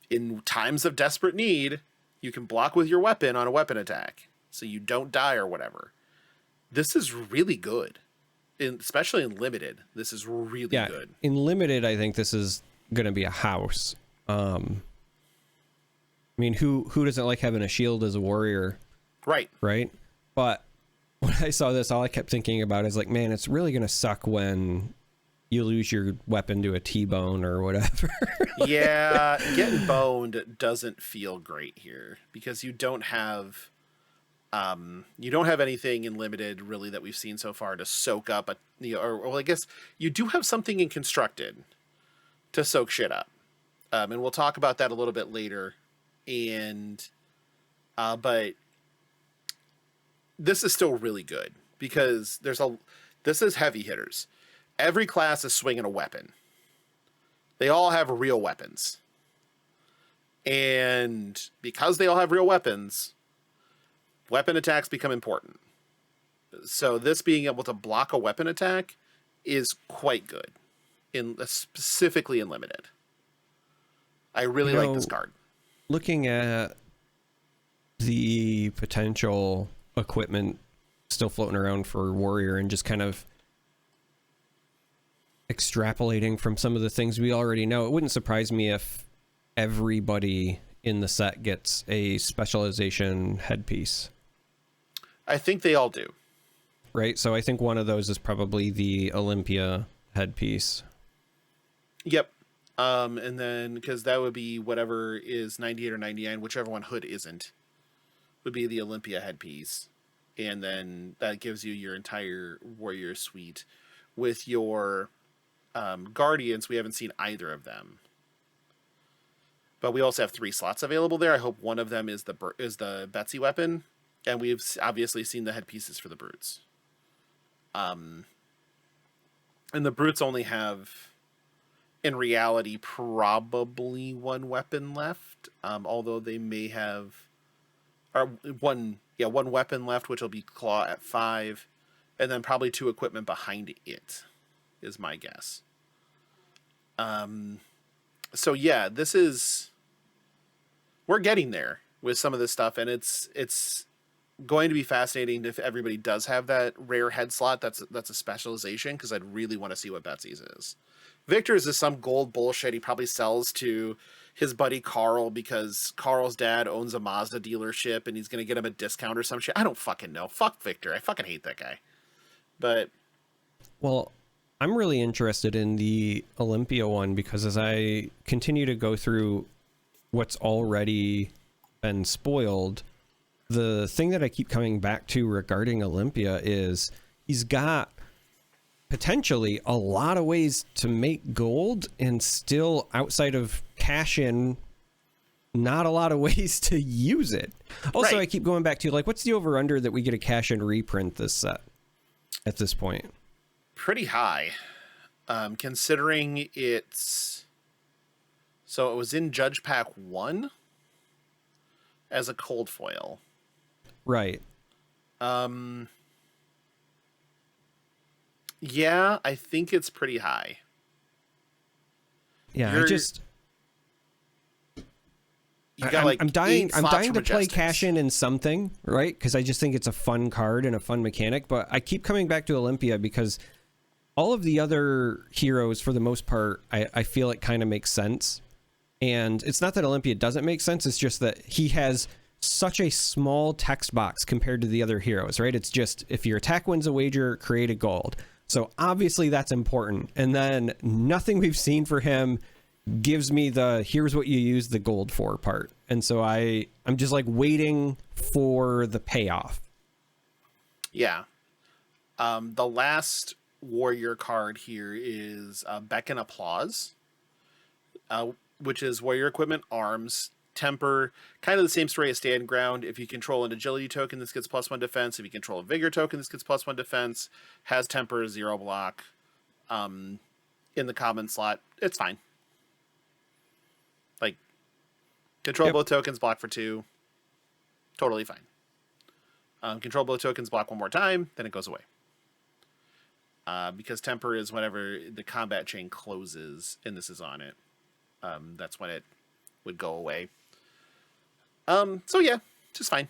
in times of desperate need, you can block with your weapon on a weapon attack, so you don't die or whatever. This is really good, especially in limited. This is really good. In limited, I think this is going to be a house. I mean, who doesn't like having a shield as a warrior? Right. But when I saw this, all I kept thinking about is like, man, it's really going to suck when you lose your weapon to a T-bone or whatever. Yeah, getting boned doesn't feel great here because you don't have anything in limited really that we've seen so far to soak up or I guess you do have something in constructed to soak shit up. And we'll talk about that a little bit later. But this is still really good because this is heavy hitters. Every class is swinging a weapon. They all have real weapons. And because they all have real weapons, weapon attacks become important. So this being able to block a weapon attack is quite good, specifically in limited. I really like this card. Looking at the potential equipment still floating around for Warrior and just kind of extrapolating from some of the things we already know, it wouldn't surprise me if everybody in the set gets a specialization headpiece. I think they all do. Right? So I think one of those is probably the Olympia headpiece. Yep. And then, because that would be whatever is 98 or 99, whichever one Hood isn't, would be the Olympia headpiece. And then that gives you your entire Warrior suite. With your Guardians, we haven't seen either of them. But we also have 3 slots available there. I hope one of them is the Betsy weapon. And we've obviously seen the headpieces for the Brutes. And the Brutes only have, in reality, probably 1 weapon left. Although they may have one weapon left, which will be Claw at 5. And then probably 2 equipment behind it, is my guess. So yeah, we're getting there with some of this stuff, and it's going to be fascinating if everybody does have that rare head slot. That's a specialization, because I'd really want to see what Betsy's is. Victor's is some gold bullshit he probably sells to his buddy Carl because Carl's dad owns a Mazda dealership and he's going to get him a discount or some shit. I don't fucking know. Fuck Victor. I fucking hate that guy. But well, I'm really interested in the Olympia one because as I continue to go through what's already been spoiled, the thing that I keep coming back to regarding Olympia is he's got potentially a lot of ways to make gold and still, outside of cash in, not a lot of ways to use it. Also, right. I keep going back to, like, what's the over under that we get a cash in reprint this set at this point? Pretty high, considering so it was in Judge Pack 1 as a cold foil. Right. Yeah, I think it's pretty high. Yeah, I'm dying to play cash in something, right? Because I just think it's a fun card and a fun mechanic. But I keep coming back to Olympia because all of the other heroes, for the most part, I feel it kind of makes sense. And it's not that Olympia doesn't make sense. It's just that he has such a small text box compared to the other heroes, right? It's just, if your attack wins a wager, create a gold. So obviously that's important. And then nothing we've seen for him gives me the here's what you use the gold for part. And so I'm just like waiting for the payoff. Yeah. The last warrior card here is Beck and Applause, which is warrior equipment arms. Temper, kind of the same story as Stand Ground. If you control an agility token, this gets +1 defense. If you control a vigor token, this gets +1 defense. Has Temper, 0 block. In the common slot, it's fine. Like, control both tokens, block for 2. Totally fine. Control both tokens, block 1 more time, then it goes away. Because Temper is whenever the combat chain closes, and this is on it. That's when it would go away. So yeah, just fine.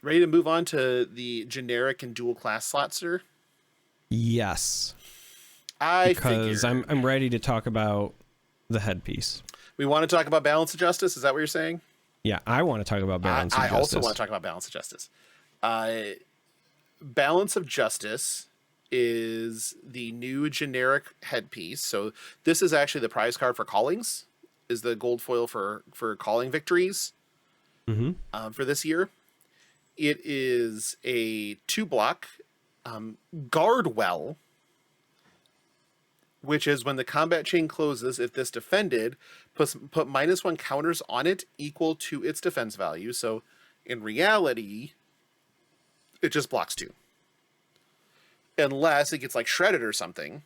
Ready to move on to the generic and dual class slots, sir? Yes. Because I'm ready to talk about the headpiece. We want to talk about balance of justice. Is that what you're saying? Yeah, I want to talk about balance of justice. I also want to talk about balance of justice. Balance of justice is the new generic headpiece. So this is actually the prize card for callings. Is the gold foil for calling victories for this year. It is a 2-block guard well, which is when the combat chain closes, if this defended, put -1 counters on it equal to its defense value. So in reality, it just blocks 2. Unless it gets like shredded or something,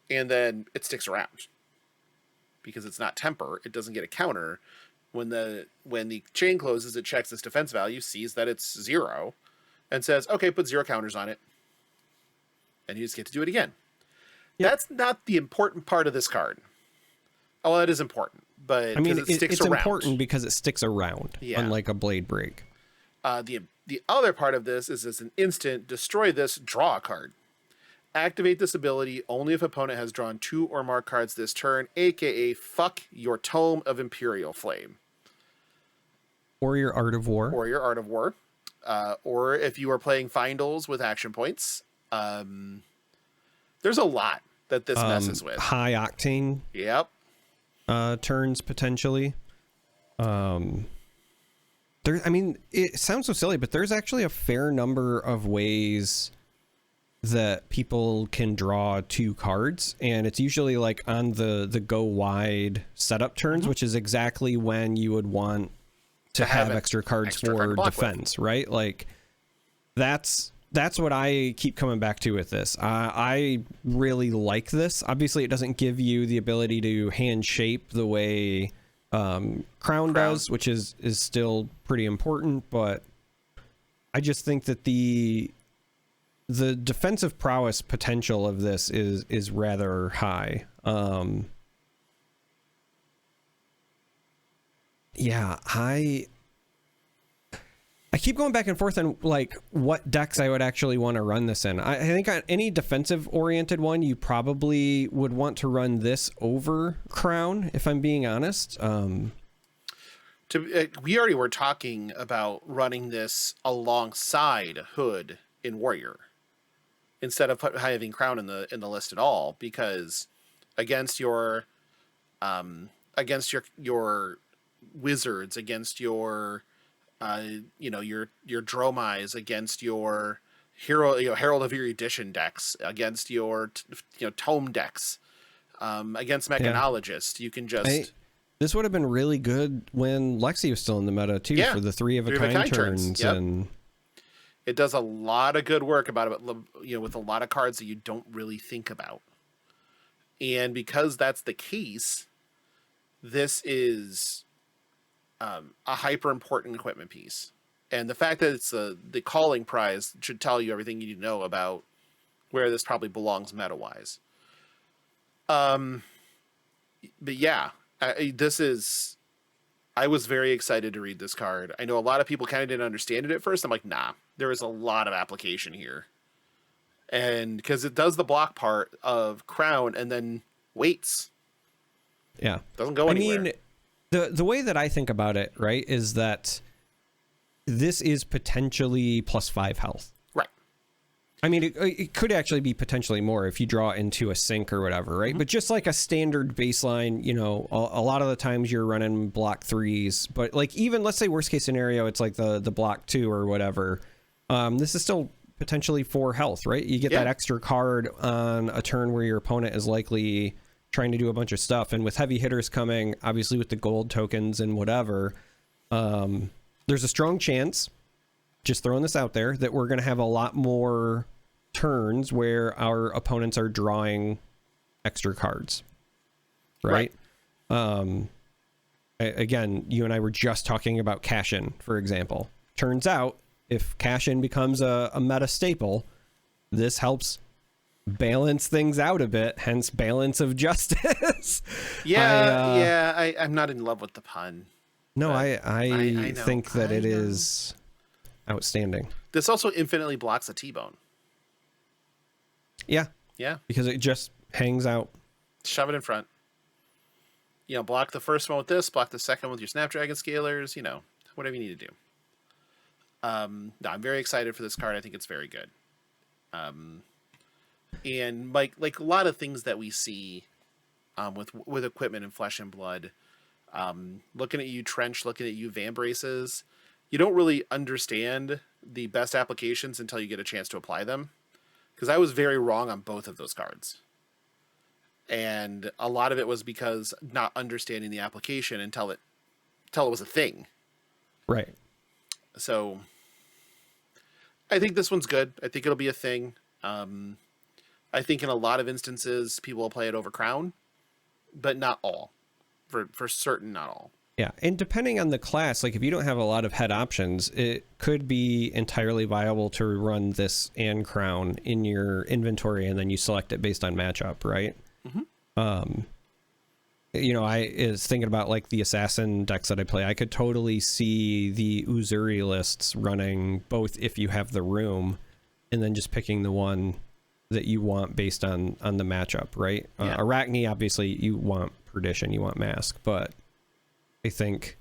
and then it sticks around. Because it's not temper, it doesn't get a counter. When the chain closes, it checks its defense value, sees that it's 0, and says, okay, put 0 counters on it. And you just get to do it again. Yep. That's not the important part of this card. Oh, well, that is important, but I mean, it sticks it's around. important because it sticks around, unlike a blade break. The other part of this is as an instant, destroy this, draw a card. Activate this ability only if opponent has drawn 2 or more cards this turn, aka fuck your Tome of Imperial Flame. Or your Art of War. Or your Art of War. Or if you are playing Findles with action points. There's a lot that this messes with. High Octane. Yep. Turns, potentially. I mean, it sounds so silly, but there's actually a fair number of ways that people can draw 2 cards, and it's usually like on the go wide setup turns, which is exactly when you would want to have extra cards for defense, right? Like that's what I keep coming back to with this. I really like this. Obviously, it doesn't give you the ability to hand shape the way Crown does, which is still pretty important, but I just think that the defensive prowess potential of this is rather high. Yeah, I keep going back and forth on like what decks I would actually want to run this in. I think on any defensive oriented one, you probably would want to run this over Crown, if I'm being honest. We already were talking about running this alongside Hood in Warrior, instead of having Crown in the list at all, because against your wizards, against your your Dromais, against your Herald of Erudition decks, against your Tome decks, against Mechanologist, you can just. This would have been really good when Lexi was still in the meta too, for the 3 of a kind turns. Yep. And it does a lot of good work with a lot of cards that you don't really think about. And because that's the case, this is a hyper important equipment piece. And the fact that it's the calling prize should tell you everything you need to know about where this probably belongs meta wise. But yeah, I was very excited to read this card. I know a lot of people kind of didn't understand it at first. I'm like, nah, there is a lot of application here. And because it does the block part of Crown and then waits. Yeah. Doesn't go anywhere. I mean, the way that I think about it, right, is that this is potentially +5 health. Right. I mean, it could actually be potentially more if you draw into a sink or whatever, right? But just like a standard baseline, a lot of the times you're running block 3s, but like even let's say worst case scenario, it's like the block 2 or whatever. This is still potentially 4 health, right? You get that extra card on a turn where your opponent is likely trying to do a bunch of stuff. And with heavy hitters coming, obviously with the gold tokens and whatever, there's a strong chance, just throwing this out there, that we're going to have a lot more turns where our opponents are drawing extra cards. Right. Again, you and I were just talking about cash-in, for example. Turns out, if cash-in becomes a meta staple, this helps balance things out a bit, hence balance of justice. I'm not in love with the pun. No, I think that it know. is outstanding. This also infinitely blocks a T-bone. Yeah, because it just hangs out. Shove it in front. Block the first one with this, block the second with your Snapdragon Scalers, whatever you need to do. No, I'm very excited for this card. I think it's very good. And like a lot of things that we see with equipment in Flesh and Blood, looking at you, Trench, looking at you, Van Braces, you don't really understand the best applications until you get a chance to apply them. Because I was very wrong on both of those cards. And a lot of it was because not understanding the application until it was a thing. Right. So I think this one's good. I think it'll be a thing. I think in a lot of instances people will play it over Crown, but not all. For certain, not all. Yeah, and depending on the class, like if you don't have a lot of head options, it could be entirely viable to run this and Crown in your inventory, and then you select it based on matchup, right? Mm-hmm. I is thinking about like the assassin decks that I play. I could totally see the Uzuri lists running both if you have the room, and then just picking the one that you want based on the matchup, right? Yeah. Arachne, obviously, you want Perdition, you want Mask, but I think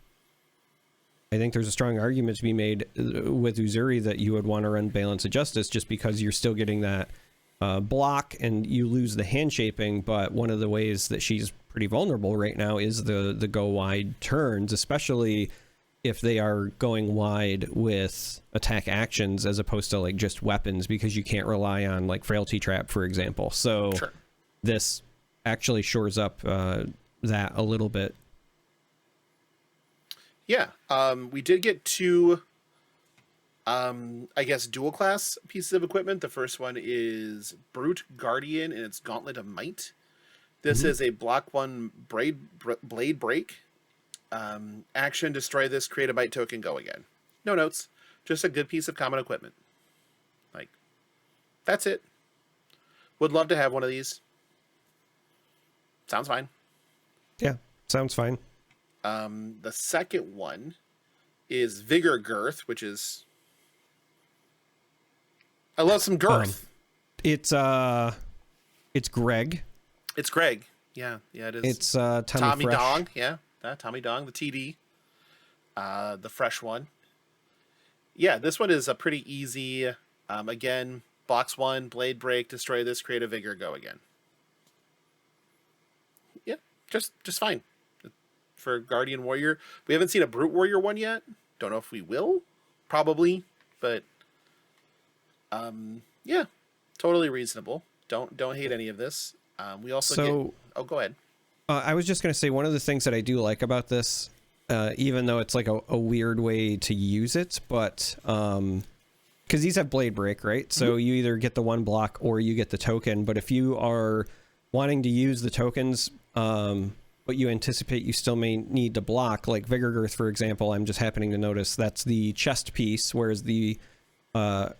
there's a strong argument to be made with Uzuri that you would want to run Balance of Justice just because you're still getting that block and you lose the hand shaping. But one of the ways that she's pretty vulnerable right now is the go wide turns, especially if they are going wide with attack actions as opposed to like just weapons, because you can't rely on like Frailty Trap, for example. So Sure. This actually shores up that a little bit. Yeah, we did get two, I guess, dual class pieces of equipment. The first one is Brute Guardian and its Gauntlet of Might. This is a block 1 blade break. Action, destroy this, create a Might token, go again. No notes, just a good piece of common equipment. Like, that's it. Would love to have one of these. Sounds fine. Yeah, sounds fine. The second one is Vigor Girth, which is... I love some girth. It's Greg. It's Greg. Yeah, it is. It's Tommy Fresh. Dong. Yeah, Tommy Dong, the TD. The fresh one. Yeah, this one is a pretty easy... again, box 1, blade break, destroy this, create a Vigor, go again. Yeah, just fine. For Guardian Warrior. We haven't seen a Brute Warrior one yet. Don't know if we will. Probably. But yeah, totally reasonable. Don't hate any of this. We also get... Oh, go ahead. I was just going to say, one of the things that I do like about this, even though it's like a weird way to use it, but because these have blade break, right? So you either get the one block or you get the token. But if you are wanting to use the tokens, but you anticipate you still may need to block, like Vigor Girth, for example, I'm just happening to notice that's the chest piece, whereas the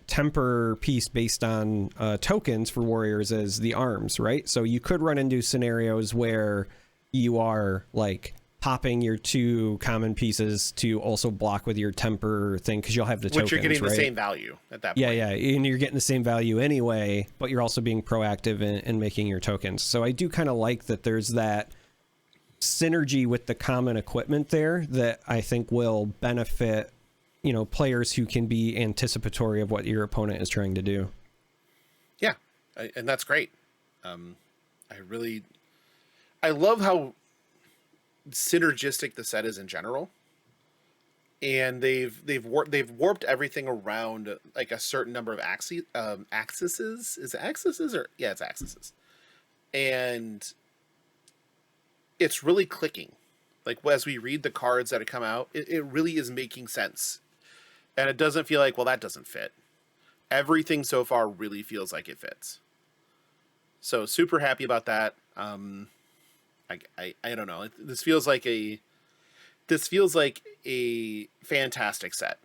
temper piece based on tokens for warriors is the arms, right? So you could run into scenarios where you are like popping your 2 common pieces to also block with your temper thing, because you'll have the tokens, which you're getting right? the same value at that point. Yeah, and you're getting the same value anyway, but you're also being proactive in making your tokens. So I do kind of like that there's that synergy with the common equipment there that I think will benefit, players who can be anticipatory of what your opponent is trying to do. Yeah, and that's great. I love how synergistic the set is in general, and they've warped everything around like a certain number of axes. Is it axes or... Yeah, it's axes. And it's really clicking. Like, as we read the cards that have come out, it really is making sense. And it doesn't feel like, well, that doesn't fit. Everything so far really feels like it fits. So super happy about that. I don't know. This feels like a fantastic set.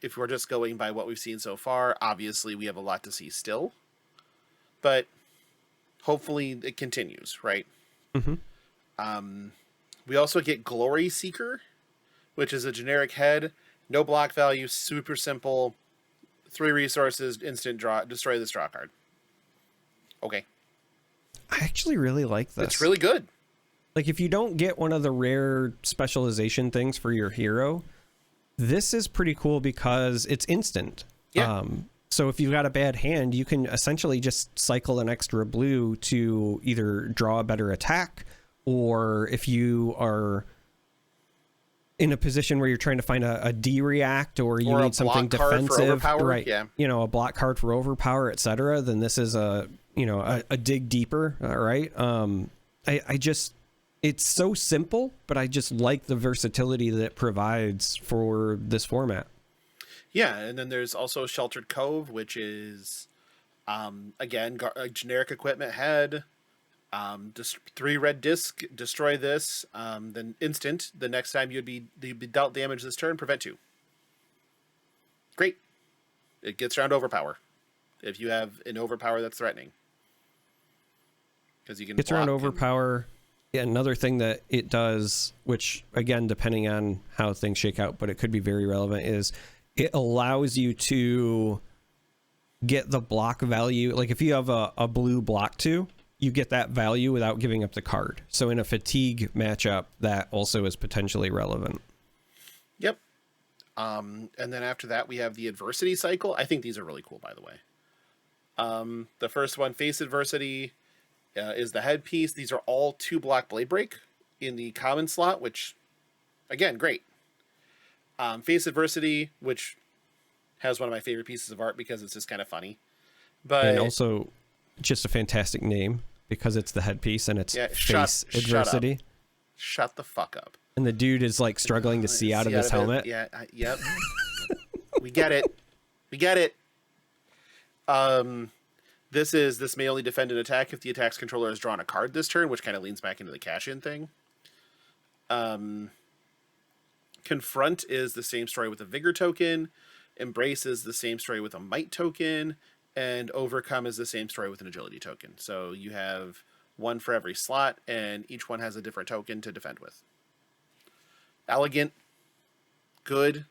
If we're just going by what we've seen so far, obviously we have a lot to see still, but hopefully it continues, right? Mm-hmm. We also get Glory Seeker, which is a generic head, no block value, super simple, 3 resources, instant draw, destroy this draw card. Okay. I actually really like this. It's really good. Like, if you don't get one of the rare specialization things for your hero, this is pretty cool because it's instant. Yeah. So if you've got a bad hand, you can essentially just cycle an extra blue to either draw a better attack, or if you are in a position where you're trying to find a D-react, or you need something defensive, right? Yeah. You know, a block card for overpower, etc. Then this is a dig deeper. All right. It's so simple, but I just like the versatility that it provides for this format. Yeah, and then there's also Sheltered Cove, which is, again, a generic equipment head. Just 3 red disc, destroy this, then instant. The next time you'd be dealt damage this turn, prevent 2. Great. It gets around overpower. If you have an overpower that's threatening. Because you can gets around overpower. Yeah, another thing that it does, which again, depending on how things shake out, but it could be very relevant, is it allows you to get the block value. Like if you have a blue block 2, you get that value without giving up the card. So in a fatigue matchup, that also is potentially relevant. Yep. And then after that, we have the adversity cycle. I think these are really cool, by the way. The first one, face adversity, is the headpiece. These are all 2 block blade break in the common slot, which, again, great. Face adversity, which has one of my favorite pieces of art because it's just kind of funny. But and also just a fantastic name because it's the headpiece and it's face adversity. Shut the fuck up. And the dude is like struggling to see out of his helmet. Yep. We get it. We get it. This may only defend an attack if the attack's controller has drawn a card this turn, which kind of leans back into the cash-in thing. Confront is the same story with a Vigor token. Embrace is the same story with a Might token. And Overcome is the same story with an Agility token. So you have 1 for every slot, and each one has a different token to defend with. Elegant. Good.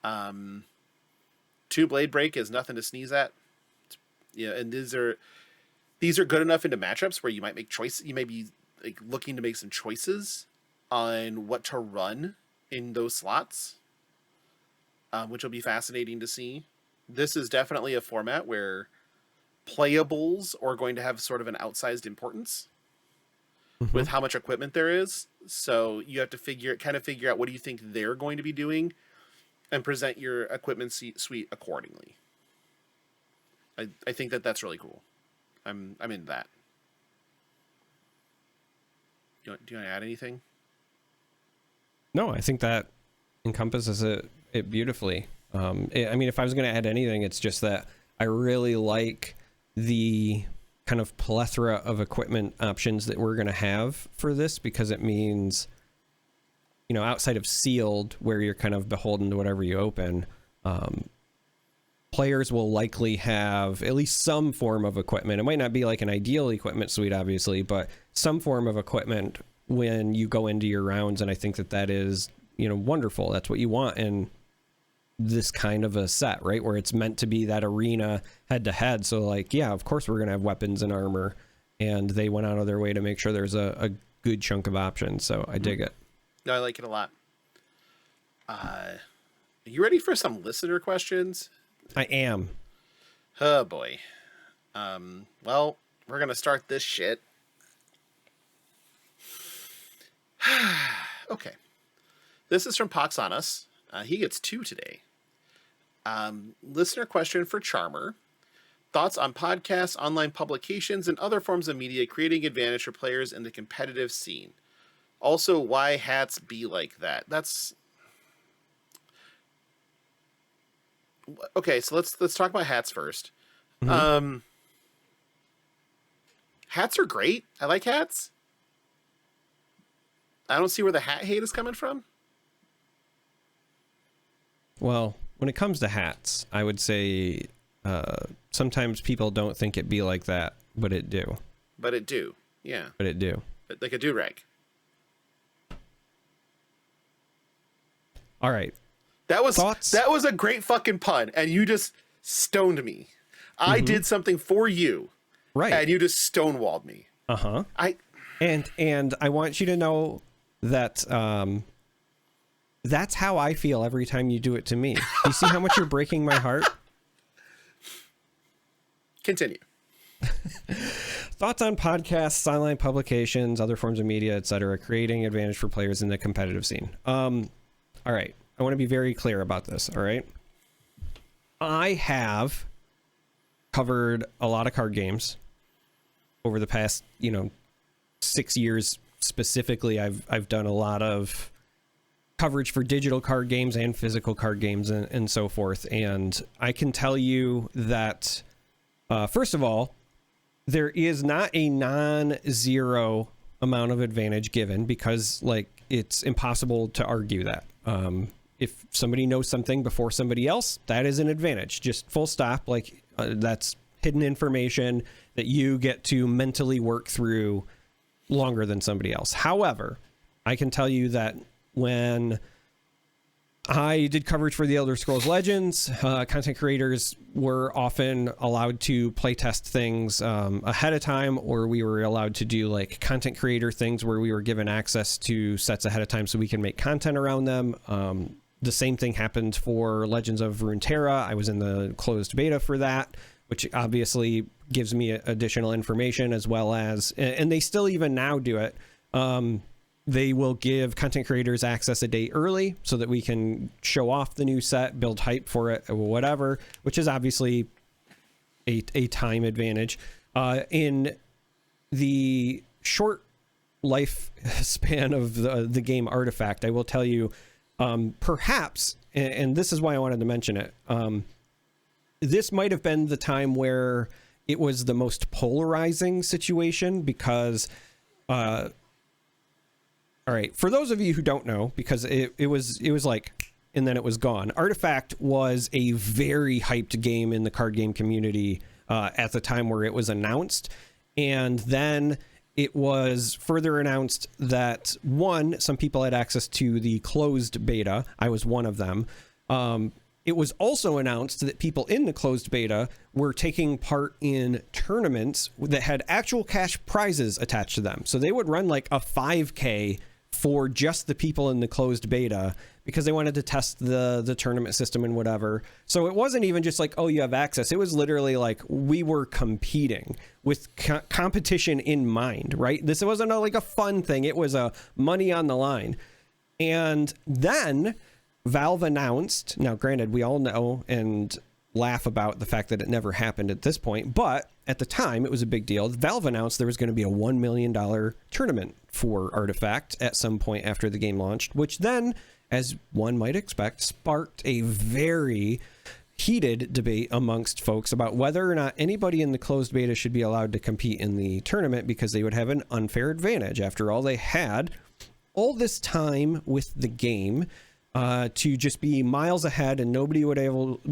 2 Blade Break is nothing to sneeze at. Yeah, and these are good enough into matchups where you might make choices. You may be like looking to make some choices on what to run in those slots, which will be fascinating to see. This is definitely a format where playables are going to have sort of an outsized importance with how much equipment there is. So you have to figure out what do you think they're going to be doing and present your equipment suite accordingly. I think that's really cool. I'm into that. Do you want to add anything? No, I think that encompasses it beautifully. I mean, if I was going to add anything, it's just that I really like the kind of plethora of equipment options that we're going to have for this, because it means, outside of sealed, where you're kind of beholden to whatever you open, players will likely have at least some form of equipment. It might not be like an ideal equipment suite, obviously, but some form of equipment when you go into your rounds. And I think that is, wonderful. That's what you want in this kind of a set, right? Where it's meant to be that arena head to head. So like, yeah, of course we're going to have weapons and armor, and they went out of their way to make sure there's a good chunk of options. So I dig it. No, I like it a lot. Are you ready for some listener questions? I am. Oh boy. Well, we're going to start this shit. Okay. This is from Pox on Us. He gets 2 today. Listener question for Charmer. Thoughts on podcasts, online publications, and other forms of media creating advantage for players in the competitive scene. Also, why hats be like that? That's okay. So let's talk about hats first. Mm-hmm. Hats are great. I like hats. I don't see where the hat hate is coming from. Well, when it comes to hats, I would say sometimes people don't think it be like that, but it do. But it do, yeah. But it do. Like a do-rag. All right. That was Thoughts? That was a great fucking pun, and you just stoned me. Mm-hmm. I did something for you, right? And you just stonewalled me. And I want you to know that that's how I feel every time you do it to me. You see how much you're breaking my heart? Continue. Thoughts on podcasts, online publications, other forms of media, etc., creating advantage for players in the competitive scene. All right. I want to be very clear about this. All right. I have covered a lot of card games over the past, 6 years specifically. I've done a lot of coverage for digital card games and physical card games and so forth. And I can tell you that, first of all, there is not a non-zero amount of advantage given, because it's impossible to argue that. If somebody knows something before somebody else, that is an advantage, just full stop. That's hidden information that you get to mentally work through longer than somebody else. However, I can tell you that when I did coverage for the Elder Scrolls Legends, content creators were often allowed to play test things ahead of time, or we were allowed to do content creator things where we were given access to sets ahead of time so we can make content around them. The same thing happened for Legends of Runeterra. I was in the closed beta for that, which obviously gives me additional information, as well as, and they still even now do it. They will give content creators access a day early so that we can show off the new set, build hype for it, or whatever, which is obviously a time advantage. In the short life span of the game Artifact, I will tell you, perhaps, and this is why I wanted to mention it, this might have been the time where it was the most polarizing situation, because all right, for those of you who don't know, because it was and then it was gone. Artifact was a very hyped game in the card game community at the time where it was announced. And then it was further announced that, some people had access to the closed beta. I was one of them. It was also announced that people in the closed beta were taking part in tournaments that had actual cash prizes attached to them. So they would run a 5K for just the people in the closed beta, because they wanted to test the tournament system and whatever. So it wasn't even just oh, you have access. It was literally we were competing with competition in mind, right? This wasn't a fun thing. It was a money on the line. And then Valve announced, now granted, we all know and laugh about the fact that it never happened at this point, but at the time it was a big deal. Valve announced there was going to be a $1 million tournament for Artifact at some point after the game launched, which then, as one might expect, sparked a very heated debate amongst folks about whether or not anybody in the closed beta should be allowed to compete in the tournament, because they would have an unfair advantage. After all, they had all this time with the game to just be miles ahead, and nobody would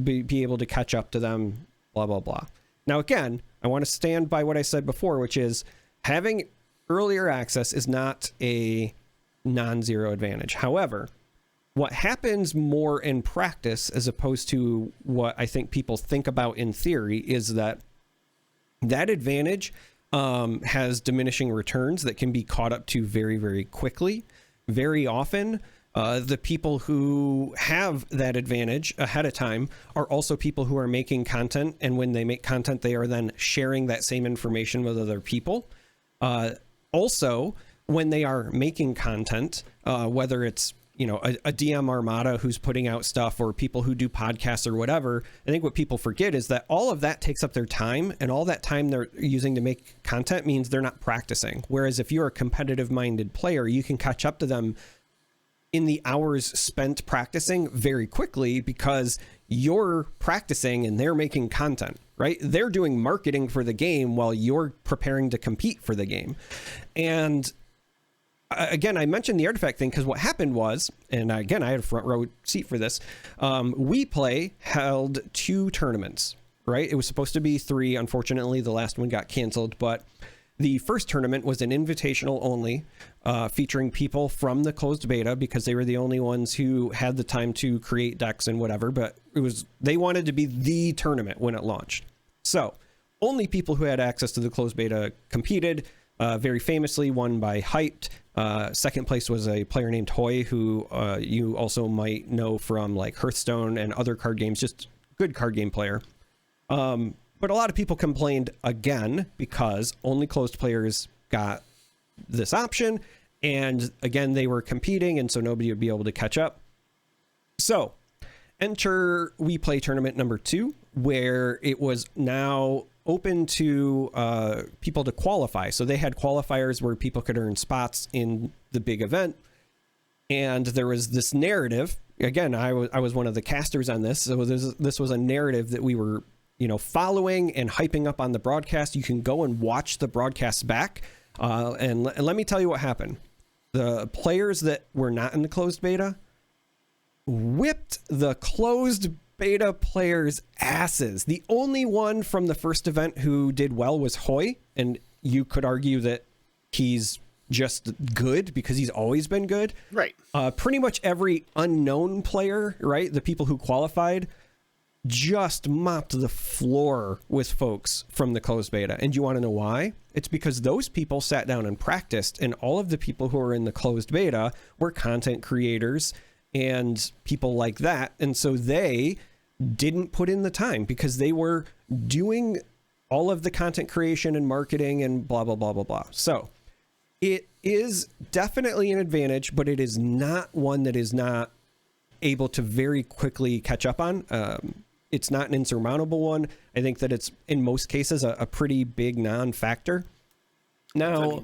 be able to catch up to them, blah, blah, blah. Now, again, I want to stand by what I said before, which is having earlier access is not a non-zero advantage. However, what happens more in practice, as opposed to what I think people think about in theory, is that advantage has diminishing returns that can be caught up to very, very quickly. Very often, the people who have that advantage ahead of time are also people who are making content, and when they make content, they are then sharing that same information with other people. Also, when they are making content, whether it's a DM Armada who's putting out stuff, or people who do podcasts or whatever. I think what people forget is that all of that takes up their time, and all that time they're using to make content means they're not practicing. Whereas if you're a competitive minded player, you can catch up to them in the hours spent practicing very quickly, because you're practicing and they're making content, right? They're doing marketing for the game while you're preparing to compete for the game. And again, I mentioned the artifact thing because what happened was, and again, I had a front row seat for this. We Play held 2 tournaments, right? It was supposed to be 3. Unfortunately, the last one got canceled, but the first tournament was an invitational only, featuring people from the closed beta, because they were the only ones who had the time to create decks and whatever, but they wanted to be the tournament when it launched. So only people who had access to the closed beta competed, very famously won by Hyped. Second place was a player named Hoy, who you also might know from like Hearthstone and other card games, just good card game player. But a lot of people complained again because only closed players got this option. And again, they were competing, and so nobody would be able to catch up. So enter We Play tournament number 2, where it was now open to people to qualify. So they had qualifiers where people could earn spots in the big event. And there was this narrative. Again, I was one of the casters on this. So this was a narrative that we were following and hyping up on the broadcast. You can go and watch the broadcast back. And let me tell you what happened. The players that were not in the closed beta whipped the closed beta players' asses. The only one from the first event who did well was Hoy. And you could argue that he's just good because he's always been good. Right. Pretty much every unknown player, right? The people who qualified just mopped the floor with folks from the closed beta. And you want to know why? It's because those people sat down and practiced, and all of the people who were in the closed beta were content creators and people like that. And so they didn't put in the time because they were doing all of the content creation and marketing and blah, blah, blah, blah, blah. So it is definitely an advantage, but it is not one that is not able to very quickly catch up on. It's not an insurmountable one. I think that it's, in most cases, a pretty big non-factor. Now,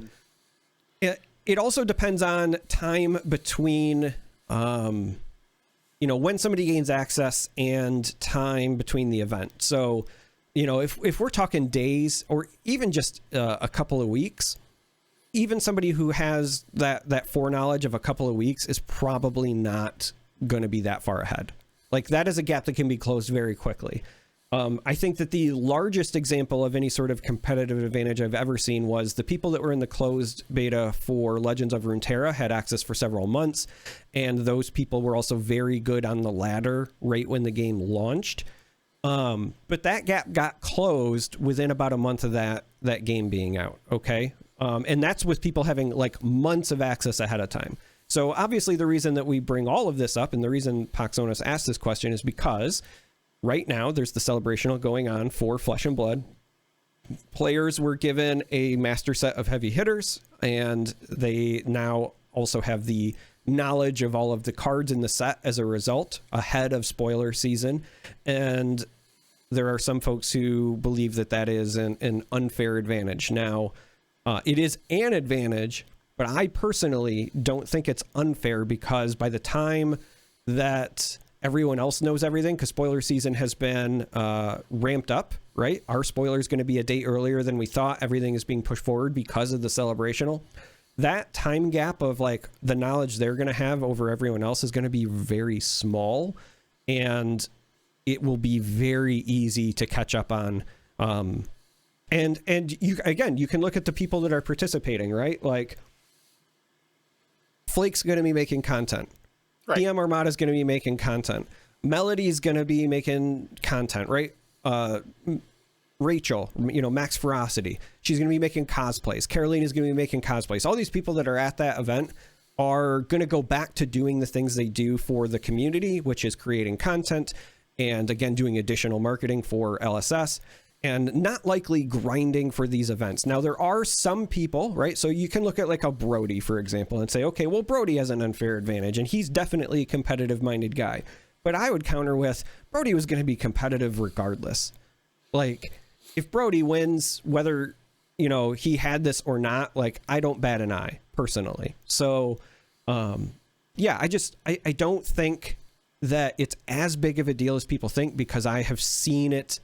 it also depends on time between, when somebody gains access and time between the event. So, if we're talking days or even just a couple of weeks, even somebody who has that foreknowledge of a couple of weeks is probably not going to be that far ahead. Like, that is a gap that can be closed very quickly. I think that the largest example of any sort of competitive advantage I've ever seen was the people that were in the closed beta for Legends of Runeterra had access for several months, and those people were also very good on the ladder right when the game launched. But that gap got closed within about a month of that game being out, okay? And that's with people having like months of access ahead of time. So obviously the reason that we bring all of this up, and the reason Poxonus asked this question, is because right now there's the Celebrational going on for Flesh and Blood. Players were given a master set of heavy hitters, and they now also have the knowledge of all of the cards in the set as a result, ahead of spoiler season. And there are some folks who believe that that is an unfair advantage. Now, it is an advantage, but I personally don't think it's unfair, because by the time that everyone else knows everything, because spoiler season has been ramped up, right? Our spoiler is going to be a day earlier than we thought. Everything is being pushed forward because of the Celebrational. That time gap of like the knowledge they're going to have over everyone else is going to be very small, and it will be very easy to catch up on. And you, again, you can look at the people that are participating, right? Like, Flake's going to be making content. Right. DM Armada's going to be making content. Melody's going to be making content, right? Rachel, Max Ferocity, she's going to be making cosplays. Carolina's going to be making cosplays. All these people that are at that event are going to go back to doing the things they do for the community, which is creating content and, again, doing additional marketing for LSS. and not likely grinding for these events. Now, there are some people, right? So you can look at like a Brody, for example, and say, okay, well, Brody has an unfair advantage, and he's definitely a competitive-minded guy. But I would counter with, Brody was going to be competitive regardless. Like, if Brody wins, whether, you know, he had this or not, like, I don't bat an eye, personally. So, yeah, I don't think that it's as big of a deal as people think, because I have seen it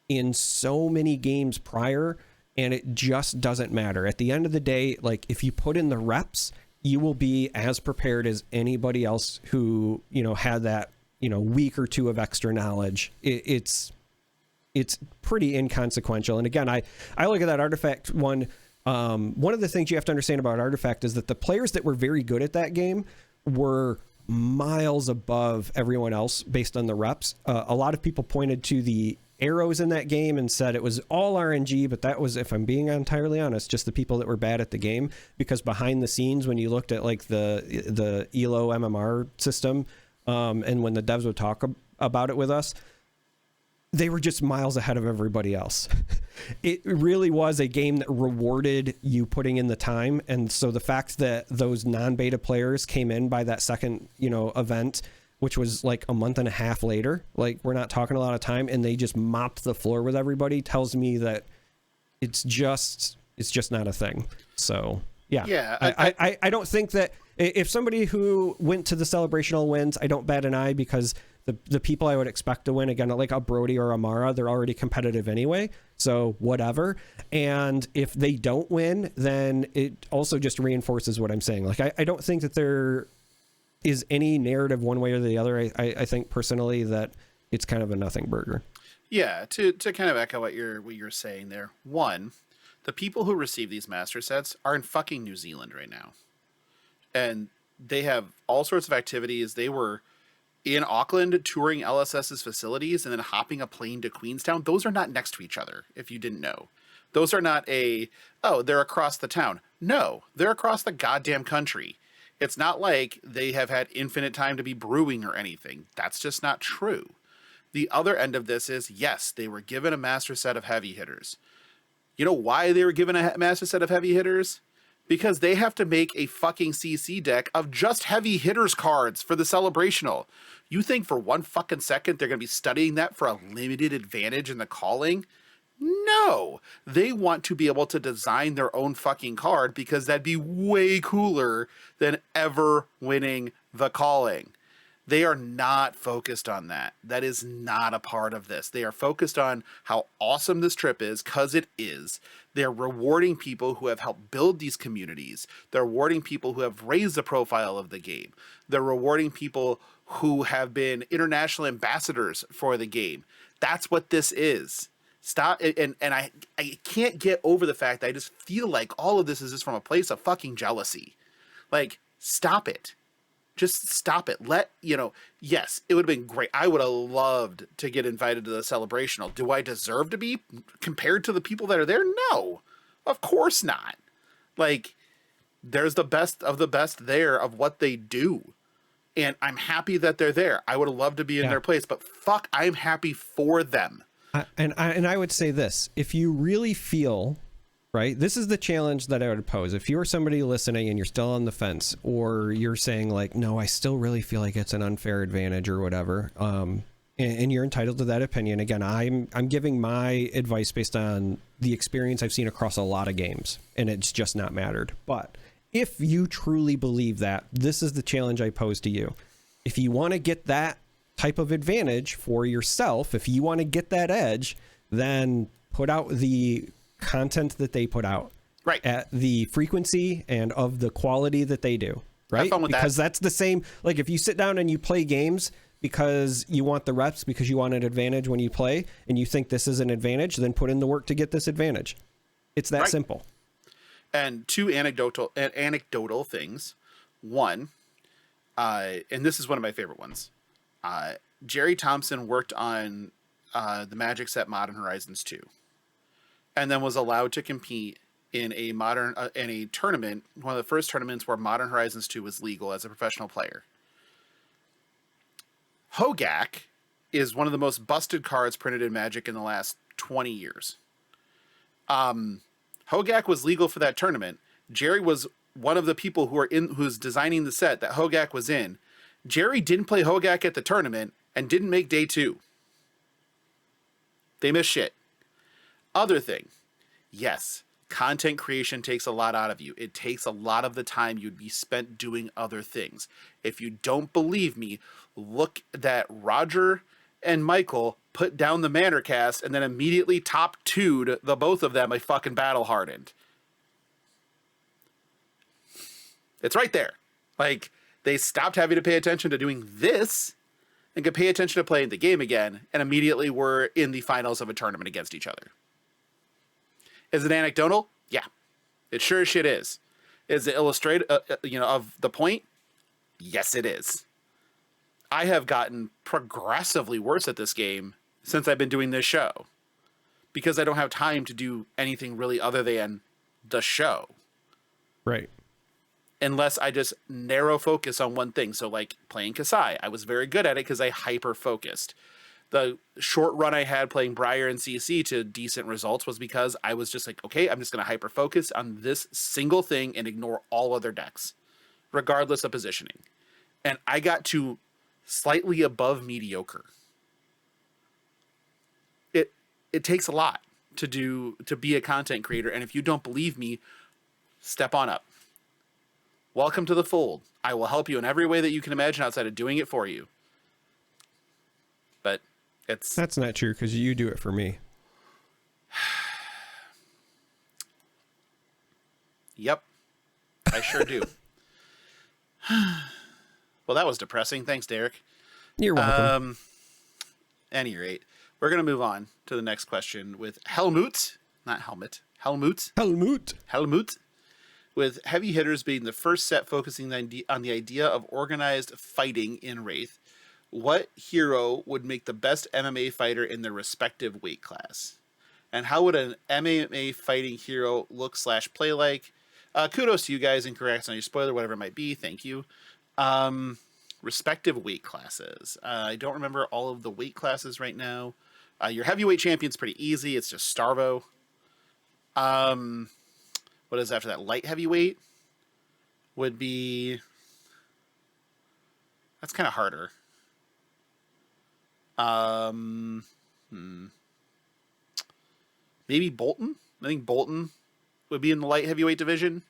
in so many games prior, and it just doesn't matter. At the end of the day, like, if you put in the reps, you will be as prepared as anybody else who, you know, had that, you know, week or two of extra knowledge. It's pretty inconsequential. And again, I look at that Artifact one. One of the things you have to understand about Artifact is that the players that were very good at that game were miles above everyone else based on the reps. A lot of people pointed to the arrows in that game and said it was all RNG, but that was, if I'm being entirely honest, just the people that were bad at the game, because behind the scenes, when you looked at like the ELO MMR system, and when the devs would talk about it with us, they were just miles ahead of everybody else. It really was a game that rewarded you putting in the time. And so the fact that those non-beta players came in by that second, you know, event, which was like a month and a half later, like, we're not talking a lot of time, and they just mopped the floor with everybody, tells me that it's just not a thing. So yeah, I don't think that if somebody who went to the Celebrational wins, I don't bat an eye, because the people I would expect to win, again, like a Brody or a Mara, they're already competitive anyway, so whatever. And if they don't win, then it also just reinforces what I'm saying. Like, I don't think that there is any narrative one way or the other. I think personally that it's kind of a nothing burger. Yeah, to kind of echo what you're saying there. One, the people who receive these master sets are in fucking New Zealand right now. And they have all sorts of activities. They were in Auckland touring LSS's facilities and then hopping a plane to Queenstown. Those are not next to each other, if you didn't know. Those are not they're across the town. No, they're across the goddamn country. It's not like they have had infinite time to be brewing or anything. That's just not true. The other end of this is, yes, they were given a master set of heavy hitters. You know why they were given a master set of heavy hitters? Because they have to make a fucking CC deck of just heavy hitters cards for the Celebrational. You think for one fucking second they're going to be studying that for a limited advantage in the calling? No, they want to be able to design their own fucking card, because that'd be way cooler than ever winning the calling. They are not focused on that. That is not a part of this. They are focused on how awesome this trip is, because it is. They're rewarding people who have helped build these communities. They're rewarding people who have raised the profile of the game. They're rewarding people who have been international ambassadors for the game. That's what this is. Stop. And I can't get over the fact that I just feel like all of this is just from a place of fucking jealousy. Like, stop it. Just stop it. Yes, it would have been great. I would have loved to get invited to the Celebrational. Do I deserve to be compared to the people that are there? No, of course not. Like, there's the best of the best there of what they do. And I'm happy that they're there. I would have loved to be in their place, but fuck, I'm happy for them. And I would say this, if you really feel, right, this is the challenge that I would pose. If you're somebody listening and you're still on the fence, or you're saying like, no, I still really feel like it's an unfair advantage or whatever, and you're entitled to that opinion. Again, I'm giving my advice based on the experience I've seen across a lot of games, and it's just not mattered. But if you truly believe that, this is the challenge I pose to you. If you want to get that type of advantage for yourself, if you want to get that edge, then put out the content that they put out, right, at the frequency and of the quality that they do, right? Have fun with because that. That's the same. Like, if you sit down and you play games because you want the reps, because you want an advantage when you play, and you think this is an advantage, then put in the work to get this advantage. It's that simple. And two anecdotal things. One, and this is one of my favorite ones. Jerry Thompson worked on the Magic set Modern Horizons 2, and then was allowed to compete in a tournament, one of the first tournaments where Modern Horizons 2 was legal as a professional player. Hogak is one of the most busted cards printed in Magic in the last 20 years. Hogak was legal for that tournament. Jerry was one of the people who's designing the set that Hogak was in. Jerry didn't play Hogak at the tournament and didn't make day 2. They missed shit. Other thing, yes, content creation takes a lot out of you. It takes a lot of the time you'd be spent doing other things. If you don't believe me, look that Roger and Michael put down the Manor cast and then immediately top 2'd the both of them a fucking battle hardened. It's right there. Like, they stopped having to pay attention to doing this and could pay attention to playing the game again, and immediately were in the finals of a tournament against each other. Is it anecdotal? Yeah. It sure as shit is. Is it illustrative, of the point? Yes, it is. I have gotten progressively worse at this game since I've been doing this show, because I don't have time to do anything really other than the show. Right. Unless I just narrow focus on one thing. So like playing Kasai, I was very good at it because I hyper focused. The short run I had playing Briar and CC to decent results was because I was just like, okay, I'm just going to hyper focus on this single thing and ignore all other decks, regardless of positioning. And I got to slightly above mediocre. It takes a lot to be a content creator. And if you don't believe me, step on up. Welcome to the fold. I will help you in every way that you can imagine outside of doing it for you. But that's not true, because you do it for me. Yep, I sure do. Well, that was depressing. Thanks, Darick. You're welcome. Any rate, we're going to move on to the next question with Helmut, not Helmut, Helmut, with heavy hitters being the first set focusing on the idea of organized fighting in Wraith. What hero would make the best MMA fighter in their respective weight class? And how would an MMA fighting hero look / play like? Kudos to you guys, and congrats on your spoiler, whatever it might be. Thank you. Respective weight classes. I don't remember all of the weight classes right now. Your heavyweight champion's pretty easy. It's just Starvo. What is after that? Light heavyweight would be... That's kind of harder. Maybe Bolton? I think Bolton would be in the light heavyweight division.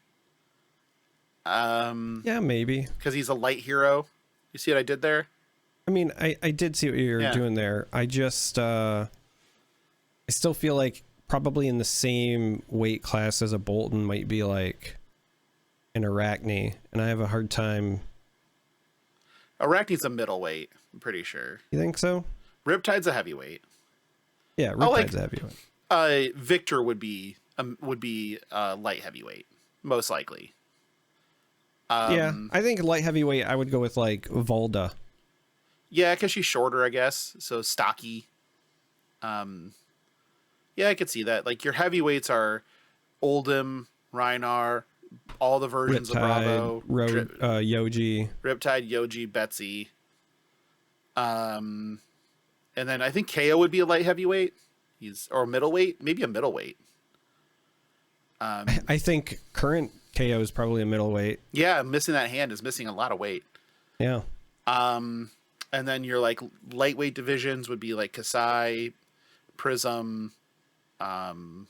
Yeah, maybe. Because he's a light hero. You see what I did there? I mean, I did see what you were doing there. I just, I still feel like probably in the same weight class as a Bolton might be like an Arachne, and I have a hard time. Arachne's a middleweight, I'm pretty sure. You think so? Riptide's a heavyweight. Yeah, Riptide's a heavyweight. Victor would be light heavyweight, most likely. Yeah, I think light heavyweight, I would go with like Volda. Yeah, because she's shorter, I guess. So stocky. Yeah, I could see that. Like, your heavyweights are Oldhim, Rhinar, all the versions Riptide, of Bravo. Yoji. Riptide, Yoji, Betsy. And then I think KO would be a light heavyweight. Or middleweight. Maybe a middleweight. I think current KO is probably a middleweight. Yeah, missing that hand is missing a lot of weight. Yeah. And then your like lightweight divisions would be like Kasai, Prism. In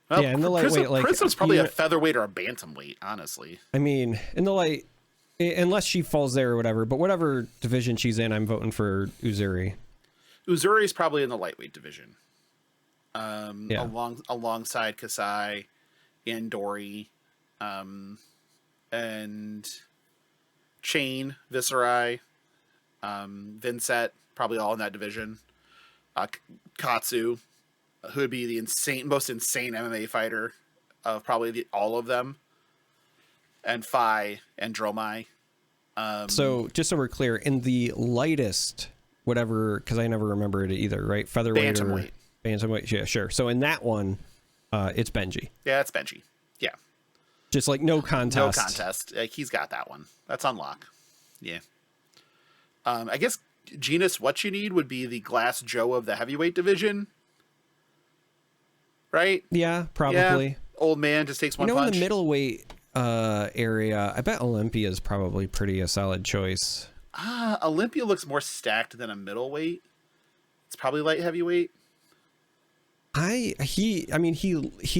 the lightweight, like Prism's probably a featherweight or a bantamweight, honestly. I mean, in the light, unless she falls there or whatever, but whatever division she's in, I'm voting for Uzuri. Uzuri's probably in the lightweight division. Alongside Kasai and Dory, and Chain, Viserai, Vincent, probably all in that division. Katsu, who would be the most insane MMA fighter of probably all of them, and Phi and Dromai. So just so we're clear, in the lightest, whatever, because I never remember it either, right? Featherweight Bantamweight. Bantamweight, yeah, sure. So in that one, it's Benji. Yeah, it's Benji. Yeah. Just like no contest. No contest. He's got that one. That's on lock. Yeah. I guess Genus what you need would be the Glass Joe of the heavyweight division. Right? Yeah, probably. Yeah. Old man just takes one punch. In the middleweight area, I bet Olympia is probably a solid choice. Olympia looks more stacked than a middleweight. It's probably light heavyweight. He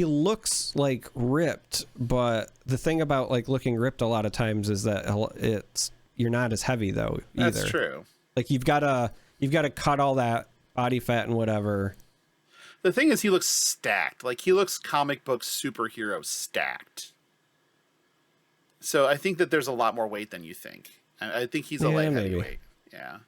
looks like ripped, but the thing about like looking ripped a lot of times is that you're not as heavy though either. That's true. Like you've got to cut all that body fat and whatever. The thing is, he looks stacked. Like he looks comic book superhero stacked. So I think that there's a lot more weight than you think. I think he's a light heavyweight. Yeah.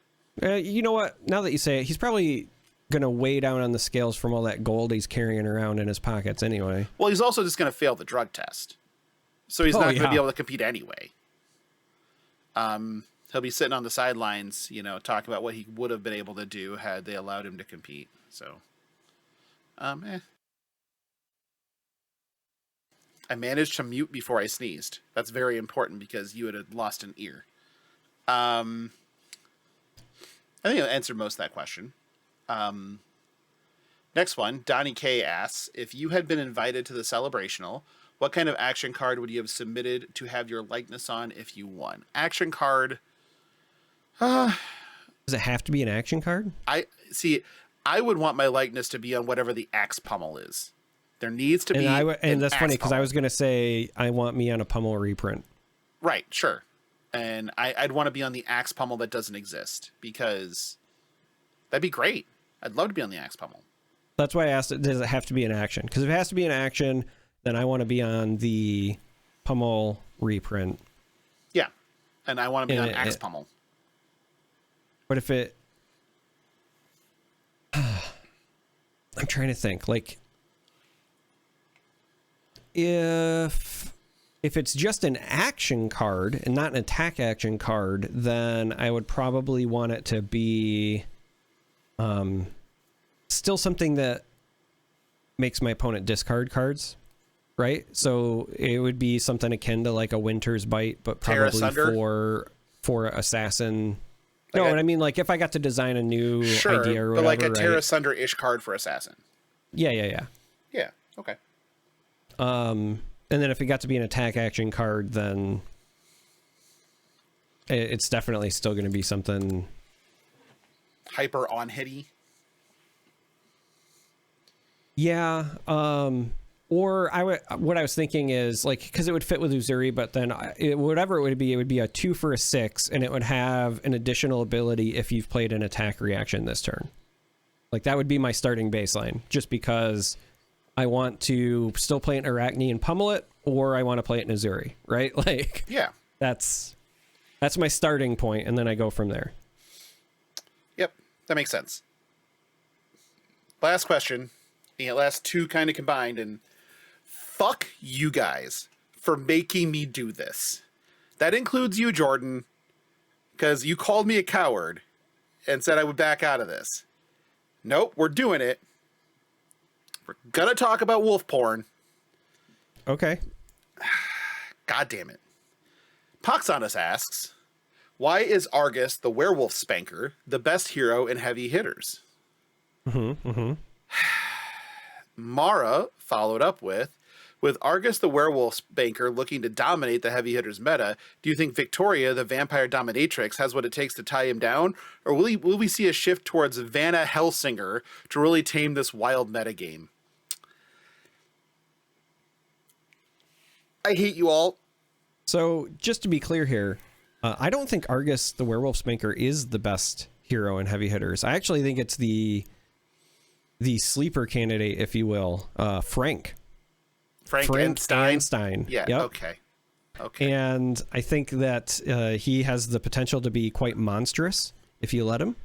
You know what? Now that you say it, he's probably gonna weigh down on the scales from all that gold he's carrying around in his pockets anyway. Well, he's also just gonna fail the drug test, so he's not gonna be able to compete anyway. He'll be sitting on the sidelines, talking about what he would have been able to do had they allowed him to compete. So, I managed to mute before I sneezed. That's very important because you would have lost an ear. I think I answered most of that question. Next one, Donnie K asks, if you had been invited to the Celebrational, what kind of action card would you have submitted to have your likeness on if you won? Action card. Does it have to be an action card? I would want my likeness to be on whatever the axe pummel is. There needs to be. And that's funny because I was going to say I want me on a pummel reprint. Right, sure. And I'd want to be on the axe pummel that doesn't exist because that'd be great. I'd love to be on the axe pummel. That's why I asked, does it have to be an action? Because if it has to be an action, then I want to be on the pummel reprint. Yeah, and I want to be on axe pummel. But if it... I'm trying to think. Like, if it's just an action card and not an attack action card, then I would probably want it to be still something that makes my opponent discard cards, right? So it would be something akin to like a Winter's Bite, but probably for assassin. No, and I mean, like if I got to design a new idea or whatever, but like a Terra Sunder-ish card for assassin. Yeah. Yeah. Okay. And then if it got to be an attack action card, then it's definitely still going to be something hyper on hitty. Yeah. Or what I was thinking is like, because it would fit with Uzuri, but then whatever it would be a 2 for a 6, and it would have an additional ability if you've played an attack reaction this turn. Like that would be my starting baseline, just because I want to still play an Arachne and pummel it, or I want to play it in Uzuri, right? Like, yeah, that's my starting point, and then I go from there. Yep, that makes sense. Last question. Last two kind of combined, and fuck you guys for making me do this. That includes you, Jordan, because you called me a coward and said I would back out of this. Nope, we're doing it. We're gonna talk about wolf porn. Okay. God damn it. Poxonus asks, why is Argus the Werefolf Spanker the best hero in heavy hitters? Mara followed up with Argus the Werefolf Spanker looking to dominate the heavy hitters meta, do you think Victoria, the vampire dominatrix, has what it takes to tie him down? Or will we see a shift towards Vanna Hellsinger to really tame this wild metagame? I hate you all. So just to be clear here, I don't think Argus the Werefolf Spanker is the best hero in heavy hitters. I actually think it's the sleeper candidate, if you will, Frank Anstein. Yeah. Yep. Okay. And I think that he has the potential to be quite monstrous if you let him.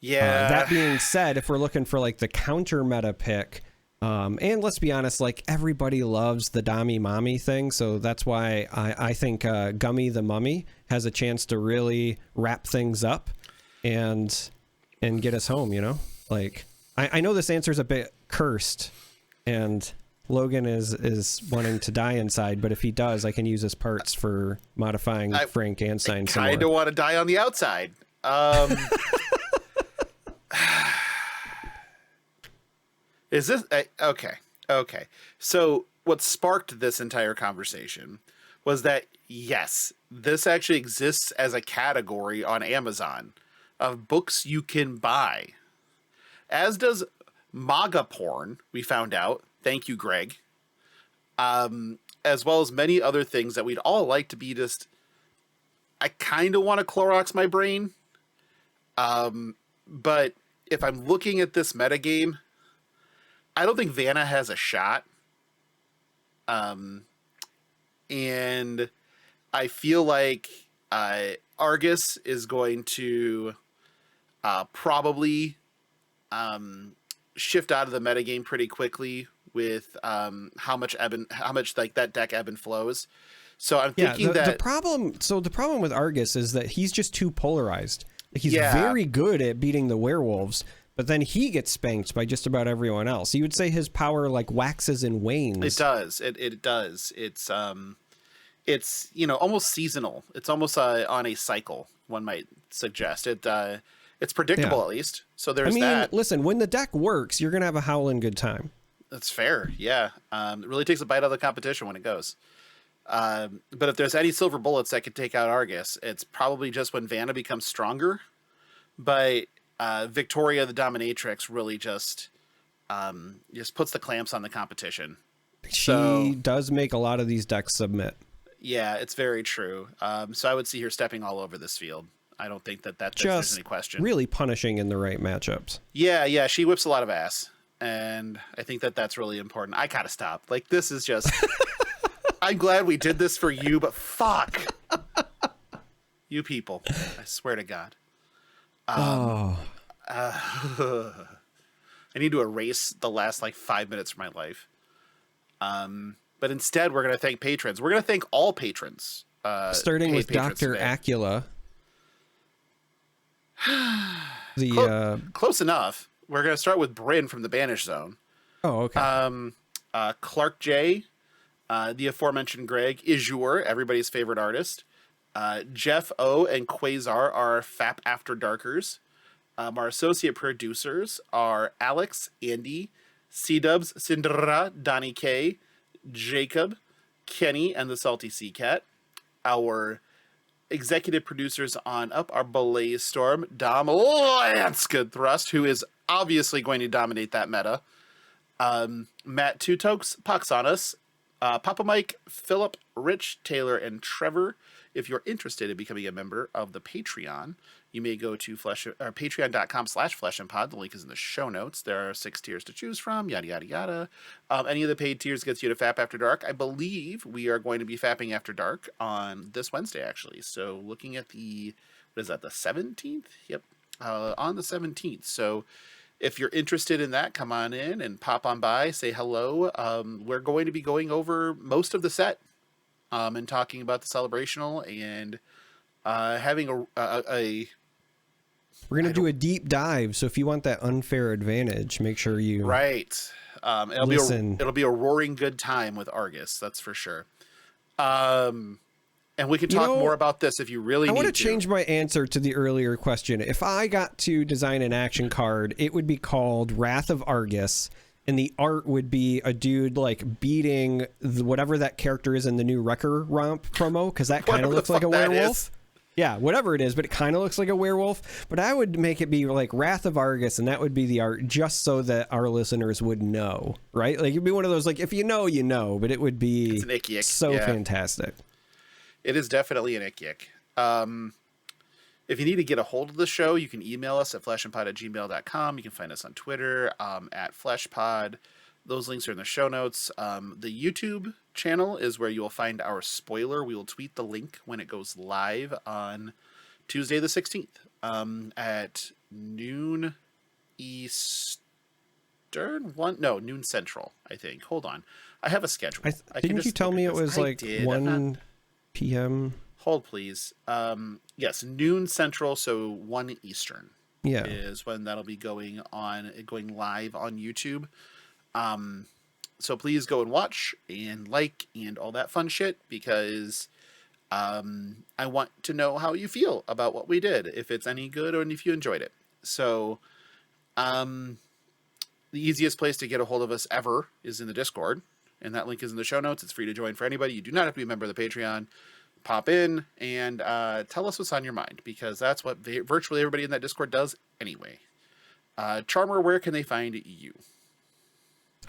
Yeah. That being said, if we're looking for like the counter meta pick, and let's be honest, like everybody loves the Dami Mommy thing, so that's why I think Gummy the Mummy has a chance to really wrap things up and get us home. Like I know this answer is a bit cursed, and Logan is wanting to die inside, but if he does, I can use his parts for modifying Frank Anstein. I kind of want to die on the outside. Is this okay? Okay. So what sparked this entire conversation was that yes, this actually exists as a category on Amazon of books you can buy. As does MAGA porn, we found out. Thank you, Greg. As well as many other things that we'd all like to be just, I kind of want to Clorox my brain. But if I'm looking at this metagame, I don't think Vanna has a shot. And I feel like Argus is going to probably shift out of the metagame pretty quickly with how much like that deck ebb and flows. So I'm thinking the problem with Argus is that he's just too polarized. He's very good at beating the werewolves, but then he gets spanked by just about everyone else. You would say his power like waxes and wanes. It does. It does. It's almost seasonal. It's almost on a cycle, one might suggest. It's predictable at least. So there's that. Listen, when the deck works, you're gonna have a howling good time. That's fair. Yeah. It really takes a bite out of the competition when it goes. But if there's any silver bullets that could take out Argus, it's probably just when Vanna becomes stronger. But Victoria the Dominatrix really just puts the clamps on the competition. She does make a lot of these decks submit. Yeah, it's very true. So I would see her stepping all over this field. I don't think that there's any question. Really punishing in the right matchups. Yeah, she whips a lot of ass. And I think that's really important. I gotta stop. Like, this is just... I'm glad we did this for you, but fuck. You people. I swear to God. I need to erase the last, 5 minutes of my life. But instead, we're going to thank patrons. We're going to thank all patrons. Starting with Dr. Acula. Close enough. We're going to start with Bryn from the Banish Zone. Oh, okay. Clark J., the aforementioned Greg, Izure, everybody's favorite artist. Jeff O. and Quasar are FAP After Darkers. Our associate producers are Alex, Andy, C-Dubs, Cinderella, Donnie K, Jacob, Kenny, and the Salty Sea Cat. Our executive producers on up are Blaze Storm, Dom Lance Good Thrust, who is obviously going to dominate that meta. Matt Tutokes, Poxonus, Papa Mike, Philip, Rich, Taylor, and Trevor. If you're interested in becoming a member of the Patreon, you may go to patreon.com/fleshandpod. The link is in the show notes. There are 6 tiers to choose from, yada, yada, yada. Any of the paid tiers gets you to FAP After Dark. I believe we are going to be fapping After Dark on this Wednesday, actually. So looking at the 17th? Yep, on the 17th. So if you're interested in that, come on in and pop on by, say hello. We're going to be going over most of the set and talking about the Celebrational and having a we're going to do a deep dive. So if you want that unfair advantage, make sure you it'll be a roaring good time with Argus. That's for sure. And we can talk more about this if you really need to. I want to change my answer to the earlier question. If I got to design an action card, it would be called Wrath of Argus. And the art would be a dude beating whatever that character is in the new Wrecker Romp promo. Because that kind of looks like a werewolf. Yeah, whatever it is, but it kind of looks like a werewolf. But I would make it be Wrath of Argus, and that would be the art, just so that our listeners would know, right? It'd be one of those, if you know, you know, but it would be it's an ick-ick. So fantastic. It is definitely an ick-ick. If you need to get a hold of the show, you can email us at fleshandpod@gmail.com. You can find us on Twitter at fleshpod. Those links are in the show notes. The YouTube channel is where you will find our spoiler. We will tweet the link when it goes live on Tuesday the 16th at noon Eastern. Noon Central, I think. Hold on. I have a schedule. Didn't you tell me it was 1 p.m.? Hold, please. Yes, noon Central, so 1 Eastern. Yeah, is when that'll be going live on YouTube. So please go and watch and and all that fun shit, because I want to know how you feel about what we did, if it's any good or if you enjoyed it. So, the easiest place to get a hold of us ever is in the Discord, and that link is in the show notes. It's free to join for anybody. You do not have to be a member of the Patreon. Pop in and tell us what's on your mind, because that's what virtually everybody in that Discord does anyway. Charmer, where can they find you?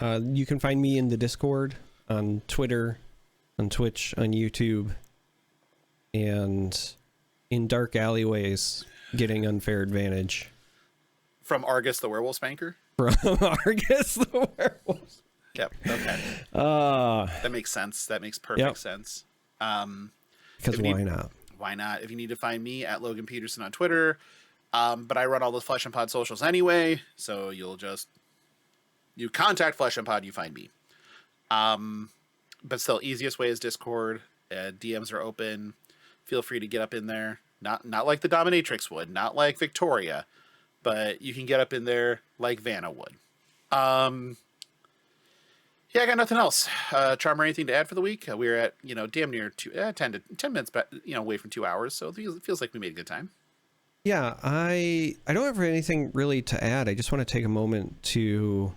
You can find me in the Discord, on Twitter, on Twitch, on YouTube, and in dark alleyways getting unfair advantage. From Argus the Werefolf Spanker? From Argus the Werefolf. Yep, okay. That makes sense. That makes perfect sense. Because why not? Why not? If you need to find me, at Logan Peterson on Twitter. But I run all the Flesh and Pod socials anyway, so you contact Flesh and Pod, you find me. But still, easiest way is Discord. DMs are open. Feel free to get up in there. Not like the Dominatrix would, not like Victoria, but you can get up in there like Vanna would. Yeah, I got nothing else. Charmer, anything to add for the week? We're at, damn near 10 minutes, but away from 2 hours. So it feels like we made a good time. Yeah, I don't have anything really to add. I just want to take a moment to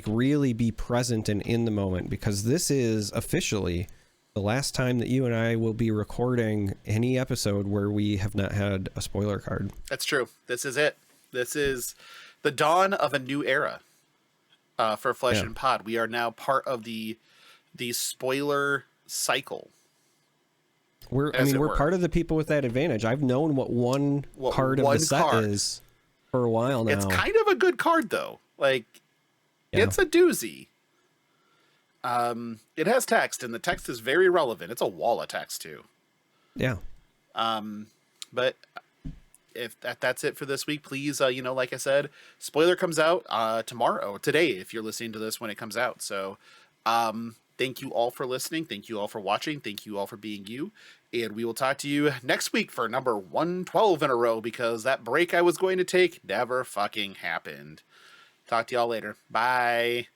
really be present and in the moment, because this is officially the last time that you and I will be recording any episode where we have not had a spoiler card. That's true. This is it. This is the dawn of a new era. For Flesh and Pod, we are now part of the spoiler cycle. We're part of the people with that advantage. I've known what one card of the set is for a while now. It's kind of a good card though. It's a doozy. It has text, and the text is very relevant. It's a wall of text too. Yeah. But if that's it for this week, please, like I said, spoiler comes out today if you're listening to this when it comes out. So thank you all for listening. Thank you all for watching. Thank you all for being you. And we will talk to you next week for number 112 in a row, because that break I was going to take never fucking happened. Talk to y'all later. Bye.